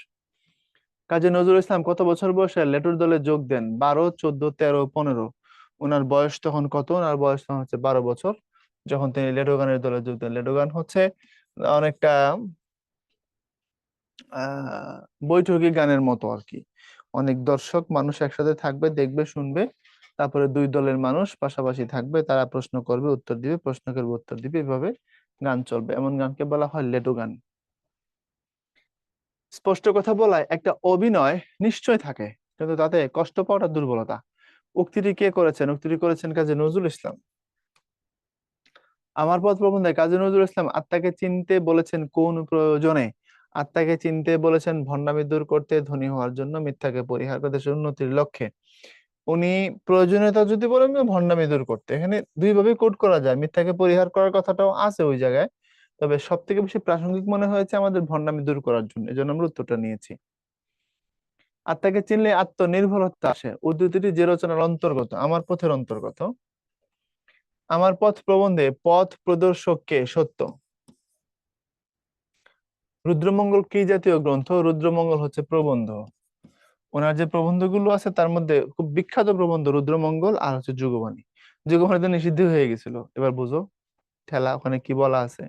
কাজী নজরুল ইসলাম কত বছর বয়সে লেটুর দলে যোগ দেন? 12, 14, 13, 15। ওনার বয়স তখন কত? ওনার বয়স তখন হচ্ছে 12 বছর, যখন তিনি লেটো গানের দলে যোগ দেন। লেটো গান হচ্ছে অনেকটা আহ বৈঠকি গানের মতো আর কি। অনেক দর্শক মানুষ একসাথে থাকবে, দেখবে, শুনবে, তারপরে দুই দলের মানুষ পাশাপাশি থাকবে, তারা প্রশ্ন করবে, উত্তর দিবে, প্রশ্ন করবে, উত্তর দিবে, এভাবে গান চলবে, এমন গানকে বলা হয় লেটো গান। স্পষ্ট কথা বলায় একটা অভিনয় নিশ্চয় থাকে, কিন্তু তাতে কষ্ট পাওয়াটা দুর্বলতা। উক্তিটি কে করেছেন? উক্তিটি করেছেন কাজী নজরুল ইসলাম। আমার পথ প্রবন্ধে কাজী নজরুল ইসলাম আত্মাকে চিনতে বলেছেন কোন প্রয়োজনে? আত্মাকে চিনতে বলেছেন ভণ্ডামি দূর করতে, ধনী হওয়ার জন্য, মিথ্যাকে পরিহার করে দেশের উন্নতির লক্ষ্যে। উনি প্রয়োজনীয়তা যদি বলেন যে ভণ্ডামি দূর করতে, এখানে দুই ভাবে কোট করা যায়, মিথ্যাকে পরিহার করার কথাটাও আছে ওই জায়গায়, তবে সব থেকে বেশি প্রাসঙ্গিক মনে হয়েছে আমাদের ভণ্ডামি দূর করার জন্য, এজন্য আমরা উত্তরটা নিয়েছি। আত্মাকে চিনলে আত্মনির্ভরতা আসে, উদ্ধৃতিটি যে রচনার অন্তর্গত? আমার পথের অন্তর্গত। আমার পথ প্রবন্ধে পথ প্রদর্শক কে? সত্য। রুদ্রমঙ্গল কি জাতীয় গ্রন্থ? রুদ্রমঙ্গল হচ্ছে প্রবন্ধ। ওনার যে প্রবন্ধগুলো আছে তার মধ্যে খুব বিখ্যাত প্রবন্ধ রুদ্রমঙ্গল আর হচ্ছে যুগবাণী। যুগবাণী তো নিষিদ্ধ হয়ে গেছিল, এবার বুঝো ঠেলা ওখানে কি বলা আছে।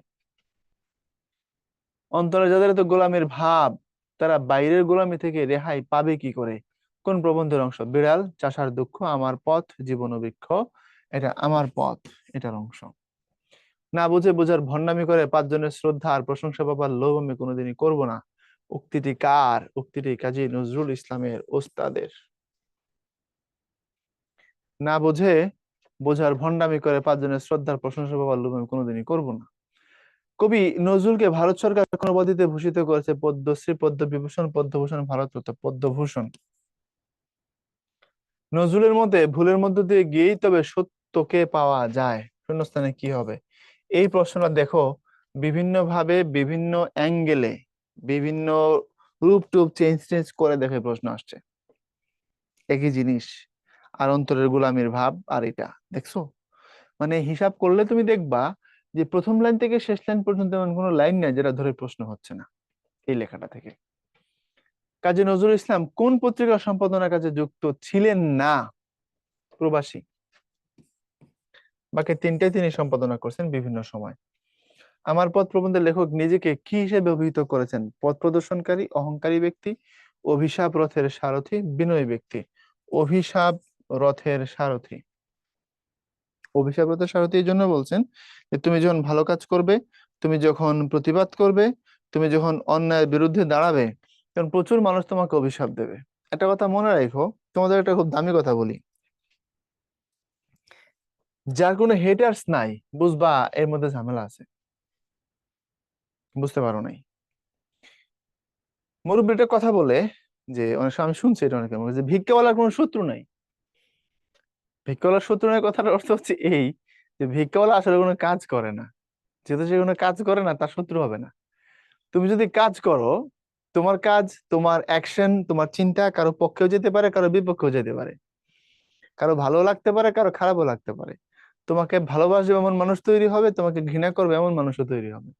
অন্তরে যাদের তো গোলামের ভাব, তারা বাইরের গোলামি থেকে রেহাই পাবে কি করে? কোন প্রবন্ধের অংশ? বিড়াল, চাষার দুঃখ, আমার পথ, জীবন বৃক্ষ। এটা আমার পথ, এটার অংশ। না বুঝে বোঝার ভন্ডামি করে পাঁচজনের শ্রদ্ধা আর প্রশংসা পাবার লোভ আমি কোনোদিনই করব না। উক্তিটি কার? উক্তিটি কাজী নজরুল ইসলামের, ওস্তাদের। না বুঝে বোঝার ভন্ডামি করে পাঁচজনের শ্রদ্ধার প্রশংসা পাবার লোভ আমি কোনোদিনই করব না। কবি নজরুলকে ভারত সরকার কোন উপাধিতে ভূষিত করেছে? পদ্মশ্রী, পদ্মবিভূষণ, পদ্মভূষণ, ভারতরত্ন। পদ্মভূষণ। নজরুলের মধ্যে ভুলের মধ্য দিয়ে গিয়েই তবে সত্যকে পাওয়া যায়, শূন্যস্থানে কি হবে? এই প্রশ্নটা দেখো, বিভিন্ন ভাবে, বিভিন্ন অ্যাঙ্গেলে, বিভিন্ন রূপ টুপ চেঞ্জ চেঞ্জ করে দেখে প্রশ্ন আসছে, একই জিনিস। আর অন্তরের গোলামীর ভাব, আর এটা দেখছো, মানে হিসাব করলে তুমি দেখবা যে প্রথম লাইন থেকে শেষ লাইন পর্যন্ত এমন কোনো লাইন নাই যেটা ধরে প্রশ্ন হচ্ছে না এই লেখাটা থেকে। কাজী নজরুল ইসলাম কোন পত্রিকা সম্পাদনার কাজে যুক্ত ছিলেন না? প্রবাসী। বাকি তিনটাই তিনি সম্পাদনা করছেন বিভিন্ন সময়। আমার পথ প্রবন্ধের লেখক নিজেকে কি হিসেবে অভিহিত করেছেন? পথ প্রদর্শনকারী, অহংকারী ব্যক্তি, অভিশাপ রথের সারথি, বিনয়ী ব্যক্তি। অভিশাপ রথের সারথি। অভিশাপ রথের সারথি এই জন্য বলছেন যে তুমি যখন ভালো কাজ করবে, তুমি যখন প্রতিবাদ করবে, তুমি যখন অন্যায়ের বিরুদ্ধে দাঁড়াবে, তখন প্রচুর মানুষ তোমাকে অভিশাপ দেবে। একটা কথা মনে রাখো, তোমাদের একটা খুব দামি কথা বলি, যার কোনো হেটার্স নাই, বুঝবা এর মধ্যে ঝামেলা আছে। বুঝতে পারো নাই? মুরব্বীটা কথা বলে যে, অনেক সময় আমি শুনছি এটা অনেকের মুখে, যে ভিক্ষাওয়ালার কোনো শত্রু নাই। ভিক্ষাওয়ালার শত্রু নাই কথাটার অর্থ হচ্ছে এই, যে ভিক্ষাওয়ালা আসলে কোনো কাজ করে না, যেহেতু সে কোনো কাজ করে না তার শত্রু হবে না। তুমি যদি কাজ করো, তোমার কাজ, তোমার অ্যাকশন, তোমার চিন্তা কারো পক্ষেও যেতে পারে, কারো বিপক্ষেও যেতে পারে, কারো ভালো লাগতে পারে, কারো খারাপও লাগতে পারে। তোমাকে ভালোবাসবে এমন মানুষ তৈরি হবে, তোমাকে ঘৃণা করবে এমন মানুষও তৈরি হবে।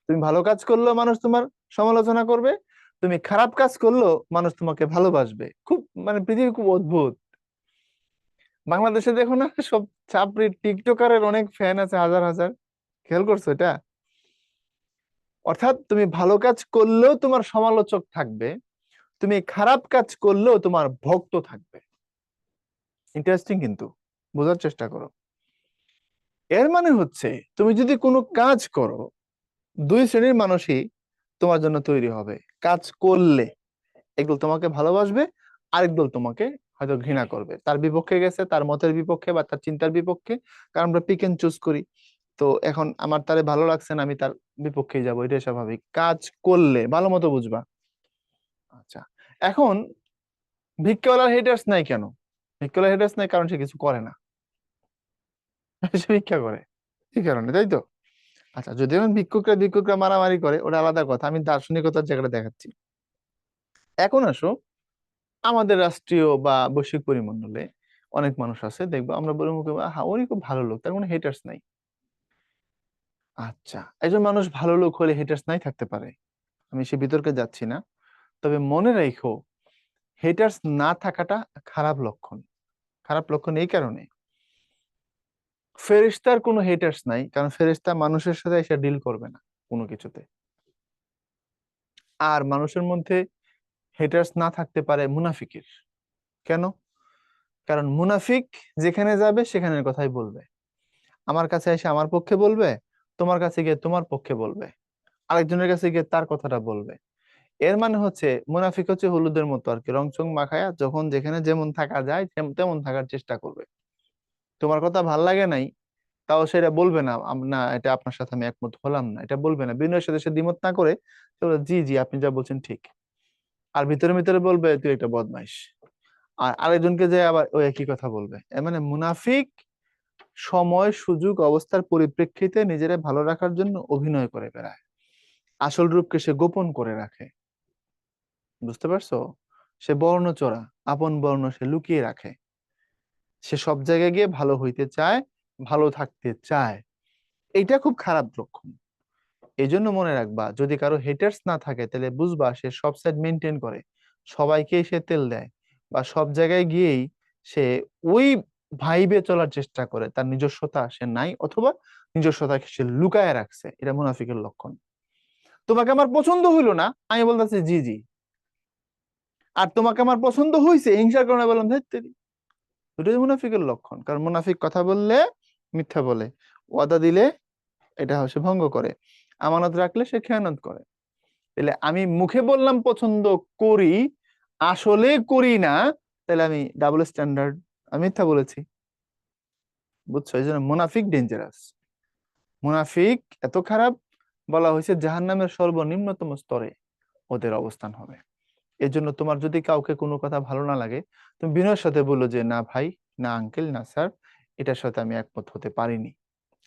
তুমি ভালো কাজ করলেও মানুষ তোমার সমালোচনা করবে, তুমি খারাপ কাজ করলেও মানুষ তোমাকে ভালোবাসবে। খুব মানে পৃথিবী খুব অদ্ভুত। বাংলাদেশে দেখো না, সব চাপড়ি টিকটকারের অনেক ফ্যান আছে, হাজার হাজার। খেয়াল করছো এটা? অর্থাৎ তুমি ভালো কাজ করলেও তোমার সমালোচক থাকবে, তুমি খারাপ কাজ করলেও তোমার ভক্ত থাকবে। ইন্টারেস্টিং কিন্তু, বোঝার চেষ্টা করো। এর মানে হচ্ছে তুমি যদি কোনো কাজ করো, দুই শ্রেণীর মানুষই তোমার জন্য তৈরি হবে কাজ করলে। একদল তোমাকে ভালোবাসবে, আরেক দল তোমাকে হয়তো ঘৃণা করবে, তার বিপক্ষে গেছে, তার মতের বিপক্ষে বা তার চিন্তার বিপক্ষে। কারণ আমরা পিক এন্ড চুজ করি। তো এখন আমার তারে ভালো লাগছে না, আমি তার বিপক্ষে যাব, এটাই স্বাভাবিক। কাজ করলে ভালো মতো বুঝবা। আচ্ছা, এখন ভিক্ষাওয়ালার হেটার্স নাই কেন? ভিক্ষাওয়ালার হেটার্স নাই কারণ সে কিছু করে না, সে ভিক্ষা করে, এই কারণে, তাই তো? আচ্ছা, যদি এখন ভিক্ষুকরা মারামারি করে, ওটা আলাদা কথা, আমি দার্শনিকতার জায়গাটা দেখাচ্ছি। এখন আসো আমাদের রাষ্ট্রীয় বা বৈশ্বিক পরিমণ্ডলে অনেক মানুষ আছে, দেখবো আমরা বলবো হ্যাঁ উনি খুব ভালো লোক, তার মানে হেটার্স নাই। আচ্ছা, একজন মানুষ ভালো লোক হলে হেটার্স নাই থাকতে পারে, আমি সে বিতর্কে যাচ্ছি না। তবে মনে রাখো, হেটার্স না থাকাটা খারাপ লক্ষণ। খারাপ লক্ষণ এই কারণে, ফেরেশতার কোনো হেটার্স নাই, কারণ ফেরেশতা মানুষের সাথে এসে ডিল করবে না কোনো কিছুতে। আর মানুষের মধ্যে হেটার্স না থাকতে পারে মুনাফিকের। কেন? কারণ মুনাফিক যেখানে যাবে সেখানের কথাই বলবে। আমার কাছে এসে আমার পক্ষে বলবে, তোমার কাছে গিয়ে তোমার পক্ষে বলবে, আরেকজনের কাছে গিয়ে তার কথাটা বলবে। এর মানে হচ্ছে মুনাফিক হচ্ছে হলুদের মতো আর কি, রংচং মাখায়া যখন যেখানে যেমন থাকা যায় তেমন থাকার চেষ্টা করবে। তোমার কথা ভাল লাগে নাই, তাও সেটা বলবে না, না এটা আপনার সাথে আমি একমত হলাম না, এটা বলবে না। বিনয়ের সাথে সে দ্বিমত না করে সে বলবে, জি জি আপনি যা বলছেন ঠিক। আর ভিতরে ভিতরে বলবে তুই একটা বদমাইশ। আর আরেকজনকে যে আবার ওই একই কথা বলবে। এর মানে মুনাফিক সময় সুযোগ অবস্থার পরিপ্রেক্ষিতে নিজেরা ভালো রাখার জন্য অভিনয় করে বেড়ায়, আসল রূপকে সে গোপন করে রাখে। বুঝতে পারছো? সে বর্ণচোরা, আপন বর্ণ সে লুকিয়ে রাখে। সে সব জায়গায় গিয়ে ভালো হইতে চায়, ভালো থাকতে চায়। এইটা খুব খারাপ লক্ষণ। এই জন্য মনে রাখবা, যদি কারো হেটার্স না থাকে তাহলে বুঝবা সে সব সাইড মেনটেন করে, সবাইকে সে তেল দেয়, বা সব জায়গায় গিয়েই সে ওই ভাইবে চলার চেষ্টা করে, তার নিজস্বতা সে নাই, অথবা নিজস্বতাকে সে লুকায় রাখছে। এটা মুনাফিকের লক্ষণ। তোমাকে আমার পছন্দ হইলো না, আমি বলতেছি জি জি, আর তোমাকে আমার পছন্দ হয়েছে হিংসার কারণে বললাম ধৈর্য। দুটোই মুনাফিকের লক্ষণ। কারণ মুনাফিক কথা বললে মিথ্যা বলে, ওয়াদা দিলে এটা সে ভঙ্গ করে, আমানত রাখলে সে খেয়ানত করে। তাহলে আমি মুখে বললাম পছন্দ করি, আসলে করি না, তাহলে আমি ডাবল স্ট্যান্ডার্ড, আমি মিথ্যা বলেছি। বুঝছো? এই জন্য মুনাফিক ডেঞ্জারাস। মুনাফিক এত খারাপ, বলা হয়েছে জাহান্নামের সর্বনিম্নতম স্তরে ওদের অবস্থান হবে। এর জন্য তোমার যদি কাউকে কোনো কথা ভালো না লাগে, তুমি বিনয়ের সাথে বললো যে না ভাই, না আঙ্কেল, না স্যার, এটার সাথে আমি একমত হতে পারিনি,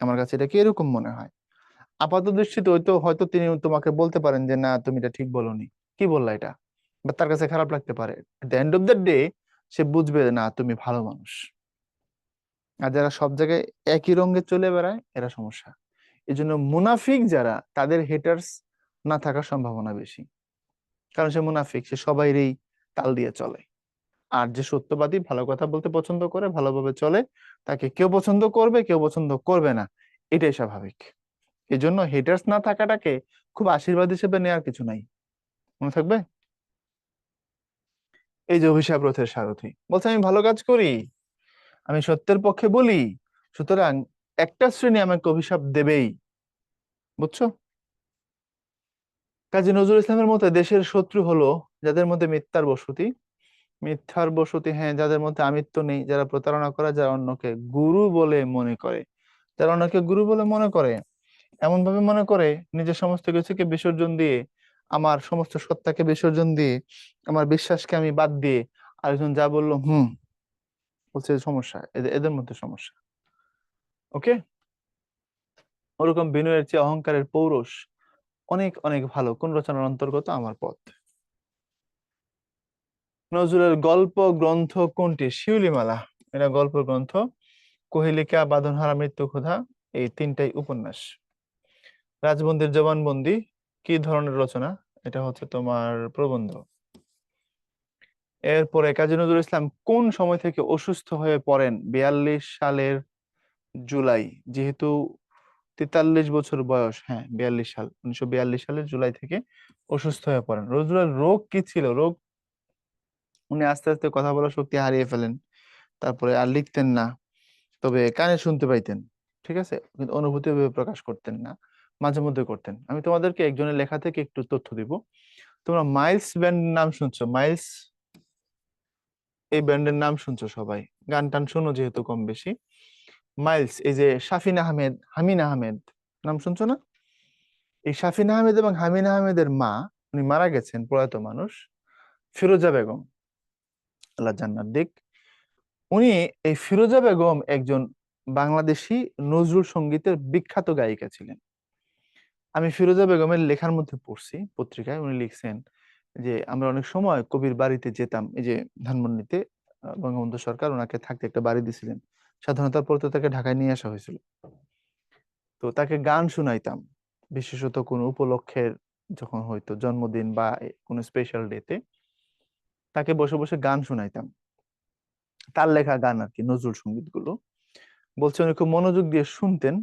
আমার কাছে এটা কি এরকম মনে হয়। আপাত দৃষ্টিতে হয়তো হয়তো তিনি তোমাকে বলতে পারেন যে না তুমি এটা ঠিক বলোনি, কি বললা এটা, বা তার কাছে খারাপ লাগতে পারে। At the end of the day সে বুঝবে যে না তুমি ভালো মানুষ। আর যারা সব জায়গায় একই রঙে চলে বেড়ায় এরা সমস্যা। এই জন্য মুনাফিক যারা, তাদের হেটার্স না থাকার সম্ভাবনা বেশি। কারণ সে মুনাফিক, সে সবাইরই তাল দিয়ে চলে। আর যে সত্যবাদী, ভালো কথা বলতে পছন্দ করে, ভালোভাবে চলে, তাকে কেউ পছন্দ করবে কেউ পছন্দ করবে না, এটাই স্বাভাবিক। এই জন্য হেটার্স না থাকাটাকে খুব আশীর্বাদ হিসেবে নেওয়ার কিছু নাই। মনে থাকবে? এই যে অভিশাপ রথের সারথি বলছে আমি ভালো কাজ করি, আমি সত্যের পক্ষে বলি, সুতরাং একটা শ্রেণী আমাকে অভিশাপ দেবেই। বুঝছো? কাজী নজরুল ইসলামের মতে দেশের শত্রু হলো যাদের মধ্যে মিথ্যার বসতি। মিথ্যার বসতি, হ্যাঁ, যাদের মধ্যে আমিত্ব নেই, যারা প্রতারণা করে, যারা অন্যকে গুরু বলে মনে করে। যারা অন্যকে গুরু বলে মনে করে, এমন ভাবে মনে করে নিজের সমস্ত কিছুকে বিসর্জন দিয়ে, আমার সমস্ত সত্তাকে বিসর্জন দিয়ে, আমার বিশ্বাসকে আমি বাদ দিয়ে আরেকজন যা বললো বলছে সমস্যা, এদের মধ্যে সমস্যা। ওকে? ওরকম বিনয়ের চেয়ে অহংকারের পৌরষ অনেক অনেক ভালো। কোন রচনার অন্তর্গত? আমার পথ। নজরুলের গল্প গ্রন্থ কোনটি? শিউলিমালা, এটা গল্প গ্রন্থ। কোহেলিকা, বাঁধনহারা, মৃত্যু ক্ষুধা, এই তিনটাই উপন্যাস। রাজবন্দির জবানবন্দি কি ধরনের রচনা? এটা হচ্ছে তোমার প্রবন্ধ। এরপরে কাজী নজরুল ইসলাম কোন সময় থেকে অসুস্থ হয়ে পড়েন? 42 সালের জুলাই। যেহেতু 43 বছর বয়স, হ্যাঁ 42 সাল, 1942 সালের জুলাই থেকে অসুস্থ হয়ে পড়েন। নজরুলের রোগ কি ছিল? রোগ, উনি আস্তে আস্তে কথা বলার শক্তি হারিয়ে ফেলেন, তারপরে আর লিখতেন না, তবে কানে শুনতে পাইতেন, ঠিক আছে, কিন্তু অনুভূতি ভাবে প্রকাশ করতেন না, মাঝে মধ্যে করতেন। আমি তোমাদেরকে একজনের লেখা থেকে একটু তথ্য দিব। তোমরা মাইলস ব্যান্ড নাম শুনছো? মাইলস, এই ব্যান্ডের নাম শুনছো সবাই, গান টান শুনো যেহেতু কম বেশি। মাইলস, এই যে শাফিন আহমেদ, হামিন আহমেদ, নাম শুনছো না? এই শাফিন আহমেদ এবং হামিন আহমেদের মা, উনি মারা গেছেন, প্রয়াত মানুষ, ফিরোজা বেগম, আল্লাহ জান্নাত দিক। উনি, এই ফিরোজা বেগম একজন বাংলাদেশী নজরুল সঙ্গীতের বিখ্যাত গায়িকা ছিলেন। আমি ফিরোজা বেগমের লেখার মধ্যে পড়ছি পত্রিকায়, উনি লিখছেন যে আমরা অনেক সময় কবির বাড়িতে যেতাম, এই যে ধানমন্ডিতে বঙ্গবন্ধু সরকার ওনাকে থাকতে একটা বাড়ি দিছিলেন, স্বাধীনতার পর তো তাকে ঢাকায় নিয়ে আসা হয়েছিল। তো তাকে গান শুনাইতাম, বিশেষত কোনো উপলক্ষের, যখন হয়তো জন্মদিন বা কোনো স্পেশাল ডেতে তাকে বসে বসে গান শুনাইতাম, তার লেখা গান আর কি, নজরুল সঙ্গীত গুলো। বলছে উনি খুব মনোযোগ দিয়ে শুনতেন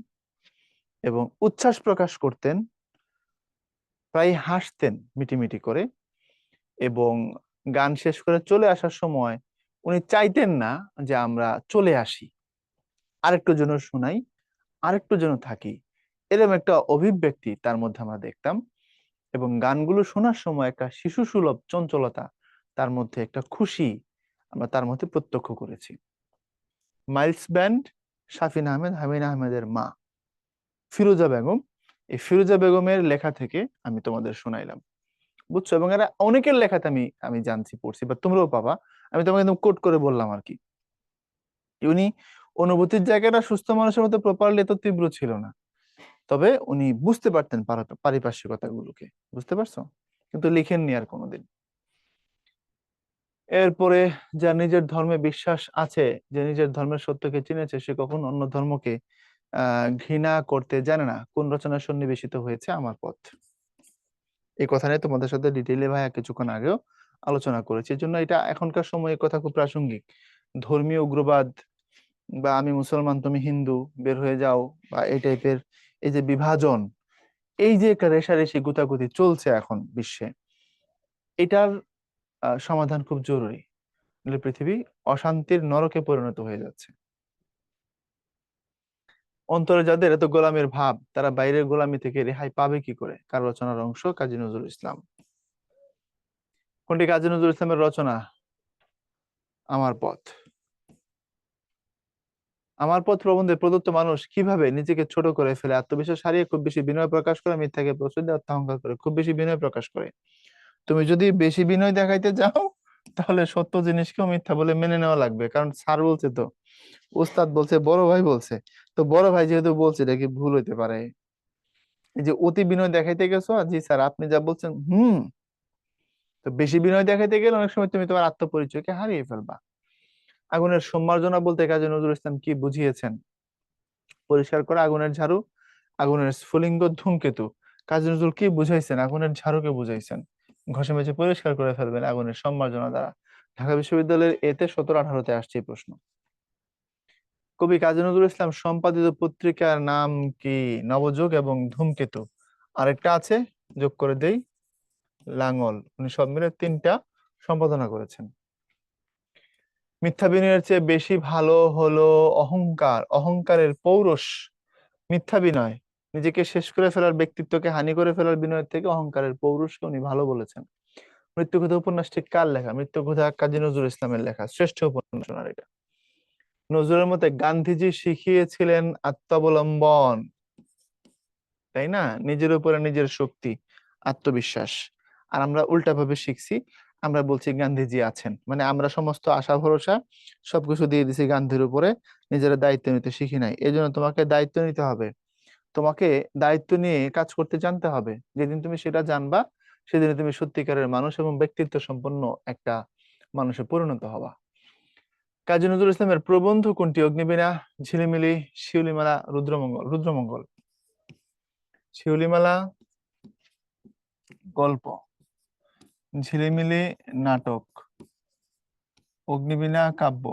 এবং উচ্ছ্বাস প্রকাশ করতেন, প্রায় হাসতেন মিটিমিটি করে, এবং গান শেষ করে চলে আসার সময় উনি চাইতেন না যে আমরা চলে আসি, আরেকটু যেন শোনাই, আরেকটু যেন থাকি, এরকম একটা অভিব্যক্তি তার মধ্যে আমরা দেখতাম। এবং গানগুলো শোনার সময় একটা শিশু সুলভ চঞ্চলতা, তার মধ্যে একটা খুশি আমরা তার মধ্যে প্রত্যক্ষ করেছি। মাইলস ব্যান্ড, শাফিন আহমেদ, হামিন আহমেদের মা ফিরোজা বেগম, এই ফিরোজা বেগমের লেখা থেকে আমি তোমাদের শোনাইলাম, বুঝছো? এবং এরা অনেকের লেখাতে আমি আমি জানছি, পড়ছি, বা তোমরাও পাবা। আমি তোমাকে একদম কোট করে বললাম আর কি। উনি অনুভূতির জায়গাটা সুস্থ মানুষের মতো প্রপারলি এত তীব্র ছিল না, তবে উনি বুঝতে পারতেন পারিপার্শ্বিকতাগুলোকে, বুঝতে পারছো, কিন্তু লিখেননি আর কোনোদিন। এরপরে, যার নিজের ধর্মে বিশ্বাস আছে, যে নিজের ধর্মের সত্যকে চিনেছে, সে কখনো অন্য ধর্মকে ঘৃণা করতে জানে না, কোন রচনা সন্নিবেশিত হয়েছে? আমার পথ। এই কথা নিয়ে তোমাদের সাথে ডিটেইলে ভাইয়া কিছুক্ষণ আগেও আলোচনা করেছি, এই জন্য এটা এখনকার সময়ে কথা খুব প্রাসঙ্গিক। ধর্মীয় উগ্রবাদ বা আমি মুসলমান তুমি হিন্দু, বের হয়ে যাও, বা এই টাইপের এই যে বিভাজন, এই যে একটা রেষারেষি গুতাগুতি চলছে এখন বিশ্বে, এটার সমাধান খুব জরুরি, নাহলে পৃথিবী অশান্তির নরকে পরিণত হয়ে যাচ্ছে। অন্তরে যাদের এত গোলামের ভাব, তারা বাইরের গোলামি থেকে রেহাই পাবে কি করে? কার রচনার অংশ? কাজী নজরুল ইসলাম। কোনটি কাজী নজরুল ইসলামের রচনা? আমার পথ। আমার পথ প্রবন্ধে প্রদত্ত মানুষ কিভাবে নিজেকে ছোট করে ফেলে, আত্মবিশ্বাস হারিয়ে খুব বেশি বিনয় প্রকাশ করে, মিথ্যাকে প্রশ্রয় দিয়ে অহংকার করে, খুব বেশি বিনয় প্রকাশ করে। তুমি যদি বেশি বিনয় দেখাইতে যাও, তাহলে সত্য জিনিসকেও মিথ্যা বলে মেনে নেওয়া লাগবে, কারণ স্যার বলছে তো, উস্তাদ বলছে, বড় ভাই বলছে, তো বড় ভাই যেহেতু বলছে, এটা কি ভুল হইতে পারে? এই যে অতি বিনয় দেখাইতে গেছো, জি স্যার আপনি যা বলছেন, তো বেশি বিনয় দেখাইতে গেলে অনেক সময় তুমি তোমার আত্মপরিচয়কে হারিয়ে ফেলবা। আগুনের সম্মার্জনা বলতে কাজী নজরুল ইসলাম কি বুঝিয়েছেন? পরিষ্কার করা আগুনের ঝাড়ু, আগুনের স্ফুলিঙ্গ, ধূমকেতু। কাজী নজরুল কি বুঝাইছেন? আগুনের ঝাড়ুকে বুঝাইছেন, ঘষে মেজে পরিষ্কার করে ফেলবেন আগুনের সম্মার্জনা দ্বারা। ঢাকা বিশ্ববিদ্যালয়ের এতে 17-18-তে আসছে এই প্রশ্ন। কবি কাজী নজরুল ইসলাম সম্পাদিত পত্রিকার নাম কি? নবযুগ এবং ধূমকেতু। আরেকটা আছে, যোগ করে দেই, লাঙল। উনি সব মিলে 3টা সম্পাদনা করেছেন। মিথ্যা বিনয়ের চেয়ে বেশি ভালো হলো অহংকার, অহংকারের পৌরষ। মিথ্যা বিনয়, নিজেকে শেষ করে ফেলার, ব্যক্তিত্বকে হানি করে ফেলার বিনয়ের থেকে অহংকারের পৌরুষকে উনি ভালো বলেছেন। মৃত্যুকথা উপন্যাসটি কার লেখা? মৃত্যুকথা কাজী নজরুল ইসলামের লেখা, শ্রেষ্ঠ উপন্যাস ওনার এটা। নজরুলের মতে গান্ধীজি শিখিয়েছিলেন আত্মাবলম্বন, তাই না? নিজের উপরে নিজের শক্তি, আত্মবিশ্বাস। আর আমরা উল্টা ভাবে শিখছি, আমরা বলছি গান্ধীজি আছেন, মানে আমরা সমস্ত আশা ভরসা সবকিছু দিয়ে দিছি গান্ধীর উপরে, নিজের দায়িত্ব নিতে শিখি নাই। এই জন্য তোমাকে দায়িত্ব নিতে হবে, তোমাকে দায়িত্ব নিয়ে কাজ করতে জানতে হবে। যেদিন তুমি সেটা জানবা, সেদিন তুমি সত্যিকারের মানুষ এবং ব্যক্তিত্ব সম্পন্ন একটা মানুষে পরিণত হবা। কাজী নজরুল ইসলামের প্রবন্ধ কোনটি? অগ্নিবীণা, ঝিলিমিলি, শিউলিমালা, রুদ্রমঙ্গল। রুদ্রমঙ্গল। শিউলিমালা গল্প, ঝিলিমিলি নাটক, অগ্নিবীণা কাব্য।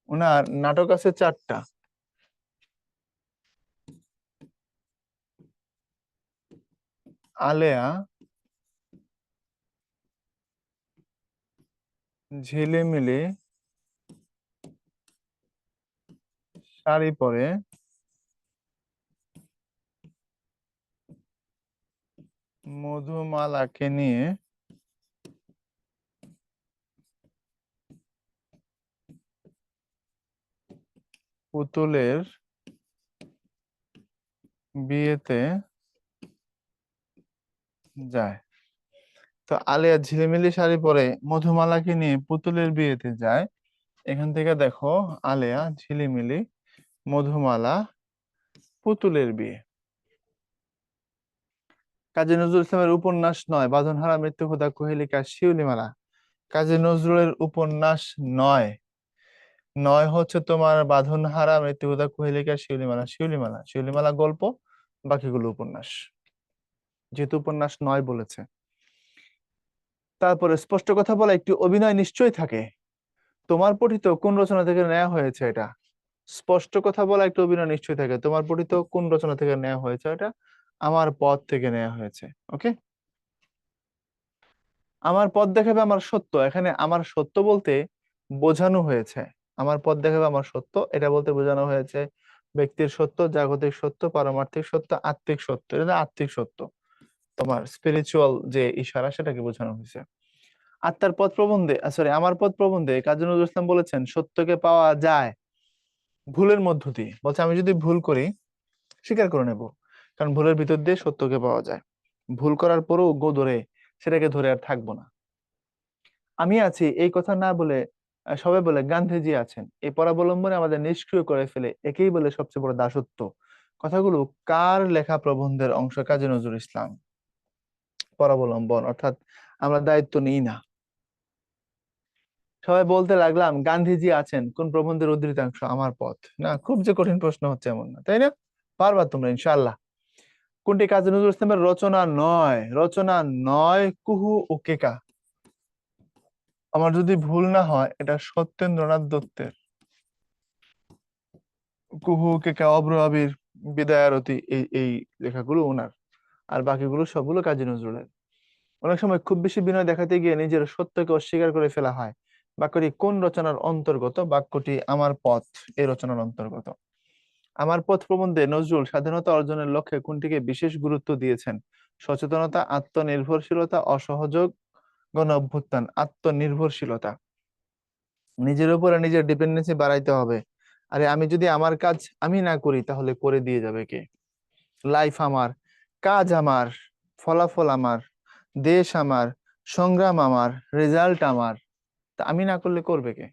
ওনার নাটক আছে 4টা, আলেয়া ঝিলিমিলি শাড়ি পরে মধুমালাকে নিয়ে পুতুলের বিয়েতে যায়। তো আলেয়া ঝিলিমিলি শাড়ি পরে মধুমালাকে নিয়ে পুতুলের বিয়েতে যায়। এখান থেকে দেখো, আলেয়া ঝিলিমিলি মধুমালা পুতুলের বিয়ে। কাজী নজরুল ইসলামের উপন্যাস নয় বাঁধনহারা মৃত্যুকথা কোহেলিকা শিউলিমালা। কাজী নজরুলের উপন্যাস নয়। নয় হচ্ছে তোমার বাঁধনহারা মৃত্যুকথা কোহেলিকা শিউলিমালা। শিউলিমালা শিউলিমালা গল্প, বাকিগুলো উপন্যাস, যেহেতু উপন্যাস নয় বলেছে। তারপরে স্পষ্ট কথা বলা একটি অভিনয় নিশ্চয়ই থাকে। তোমার পঠিত কোন রচনা থেকে নেওয়া হয়েছে এটা? স্পষ্ট কথা বলা একটি অভিনয় নিশ্চয়ই থাকে। তোমার পঠিত কোন রচনা থেকে নেওয়া হয়েছে এটা? আমার পথ থেকে নেওয়া হয়েছে। ওকে। আমার পথ দেখাবে আমার সত্য, এখানে আমার সত্য বলতে বোঝানো হয়েছে, আমার পথ দেখাবে আমার সত্য, এটা বলতে বোঝানো হয়েছে ব্যক্তির সত্য, জাগতিক সত্য, পারমার্থিক সত্য, আত্মিক সত্য। এটা আত্মিক সত্য, তোমার স্পিরিচুয়াল যে ইশারা সেটাকে বোঝানো হয়েছে। আত্মার পথ প্রবন্ধে, সরি, আমার পথ প্রবন্ধে কাজী নজরুল ইসলাম বলেছেন সত্যকে পাওয়া যায় ভুলের মধ্য দিয়ে। বলছে আমি যদি ভুল করি স্বীকার করে নেব, কারণ ভুলের ভিতর দিয়ে সত্যকে পাওয়া যায়। ভুল করার পরও ধরে সেটাকে ধরে আর থাকবো না। আমি আছি এই কথা না বলে সবাই বলে গান্ধীজি আছেন, এই পরাবলম্বনে আমাদের নিষ্ক্রিয় করে ফেলে, একেই বলে সবচেয়ে বড় দাসত্ব। কথাগুলো কার লেখা প্রবন্ধের অংশ? কাজী নজরুল ইসলাম। পরাবলম্বন অর্থাৎ আমরা দায়িত্ব নিই না। সবাই বলতে লাগলাম গান্ধীজি আছেন কোন প্রবন্ধের উদ্ধৃতাংশ? আমার পথ। না, খুব যে কঠিন প্রশ্ন হচ্ছে এমন না, তাই না? পারবা তোমরা ইনশাআল্লাহ। কোনটি কাজী নজরুল ইসলামের রচনা নয়? রচনা নয় কুহু ও কেকা। আমার যদি ভুল না হয় এটা সত্যেন্দ্রনাথ দত্তের। কুহু কেকা, অব্র আবির, বিদায়ারতি, এই এই লেখাগুলো ওনার। আর বাকিগুলো সবগুলো কাজী নজরুলের। অনেক সময় খুব বেশি বিনয় দেখাতে গিয়ে নিজের সত্যকে অস্বীকার করে ফেলা হয়। বাক্যটি কোন রচনার অন্তর্গত? বাক্যটি আমার পথ এই রচনার অন্তর্গত। আমার পথ প্রবন্ধে নজরুল স্বাধীনতা অর্জনের লক্ষ্যে কোনটিকে বিশেষ গুরুত্ব দিয়েছেন? সচেতনতা, আত্মনির্ভরশীলতা, অসহযোগ, গণ অভ্যুত্থান। আত্মনির্ভরশীলতা, নিজের উপরে নিজের ডিপেন্ডেন্সি বাড়াইতে হবে। আরে আমি যদি আমার কাজ আমি না করি তাহলে করে দিয়ে যাবে কে? লাইফ আমার, কাজ আমার, ফলাফল আমার, দেশ আমার, সংগ্রাম আমার, রেজাল্ট আমার, তা আমি না করলে করবে কে?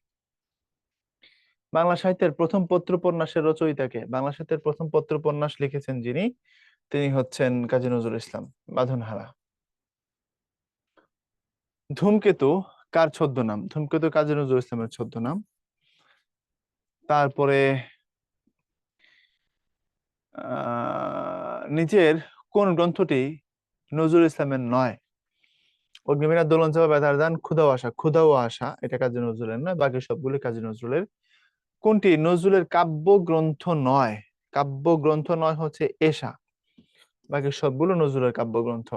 বাংলা সাহিত্যের প্রথম পত্রোপন্যাসের রচয়িতাকে? বাংলা সাহিত্যের প্রথম পত্রোপন্যাস লিখেছেন যিনি, তিনি হচ্ছেন কাজী নজরুল ইসলাম। বাঁধনহারা। ধূমকেতু কার ছদ্মনাম? ধূমকেতু কাজী নজরুল ইসলামের ছদ্মনাম। তারপরে নিচের কোন গ্রন্থটি নজরুল ইসলামের নয়? অগ্নিবীণা, দোলন চাপা, বেতার দান, ক্ষুধাও আশা। ক্ষুধাও আশা এটা কাজী নজরুলের নয়, বাকি সবগুলো কাজী নজরুলের। কোনটি নজরুলের কাব্য গ্রন্থ নয়? কাব্য গ্রন্থ নয় হচ্ছে এশা, বাকি সবগুলো নজরুলের কাব্য গ্রন্থ।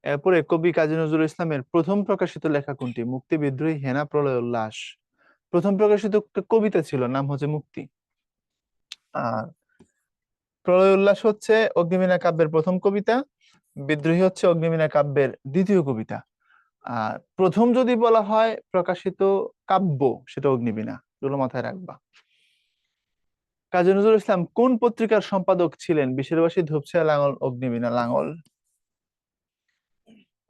এরপরে কবি কাজী নজরুল ইসলামের প্রথম প্রকাশিত লেখা কোনটি? মুক্তি, বিদ্রোহী, হেনা, প্রলয় উল্লাস। প্রথম প্রকাশিত একটা কবিতা ছিল, নাম হচ্ছে মুক্তি। আর প্রলয় উল্লাস হচ্ছে অগ্নিবীণা কাব্যের প্রথম কবিতা, বিদ্রোহী হচ্ছে অগ্নিবীণা কাব্যের দ্বিতীয় কবিতা। আর প্রথম যদি বলা হয় প্রকাশিত কাব্য, সেটা অগ্নিবীণা, এগুলো মাথায় রাখবা। কাজী নজরুল ইসলাম কোন পত্রিকার সম্পাদক ছিলেন? বিশেরবাসী, ধূপছায়া, লাঙল, অগ্নিবীণা। লাঙল।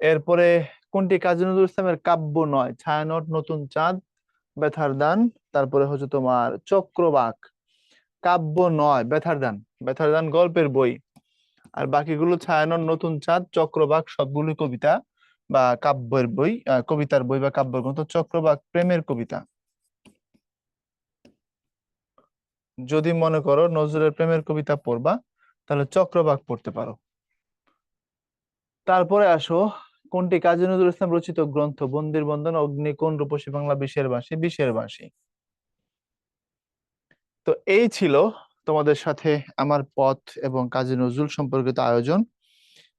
এরপরে কোনটি কাজী নজরুল ইসলামের কাব্য নয়? ছায়ানট, নতুন চাঁদ, বেথার দান, তারপরে হচ্ছে তোমার চক্রবাক। কাব্য নয় বেথার দান। বেথার দান গল্পের বই। আর বাকিগুলো ছায়ানট, নতুন চাঁদ, চক্রবাক সবগুলো কবিতা বা কাব্যের বই, কবিতার বই বা কাব্য গ্রন্থ। চক্রবাক প্রেমের কবিতা। যদি মনে করো নজরুলের প্রেমের কবিতা পড়বা তাহলে চক্রবাক পড়তে পারো। তারপরে আসো, কোনটি কাজী নজরুল ইসলাম রচিত গ্রন্থ? বন্দির বন্দনা, অগ্নিকোণ, রূপসী বাংলা, বিষের বাঁশি। বিষের বাঁশি। তো এই ছিল তোমাদের সাথে আমার পথ এবং কাজী নজরুল সম্পর্কিত আয়োজন।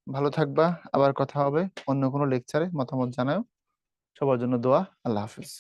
ভালো থাকবা, আবার কথা হবে অন্য কোনো লেকচারে। মতামত জানাও। সবার জন্য দোয়া। আল্লাহ হাফিজ।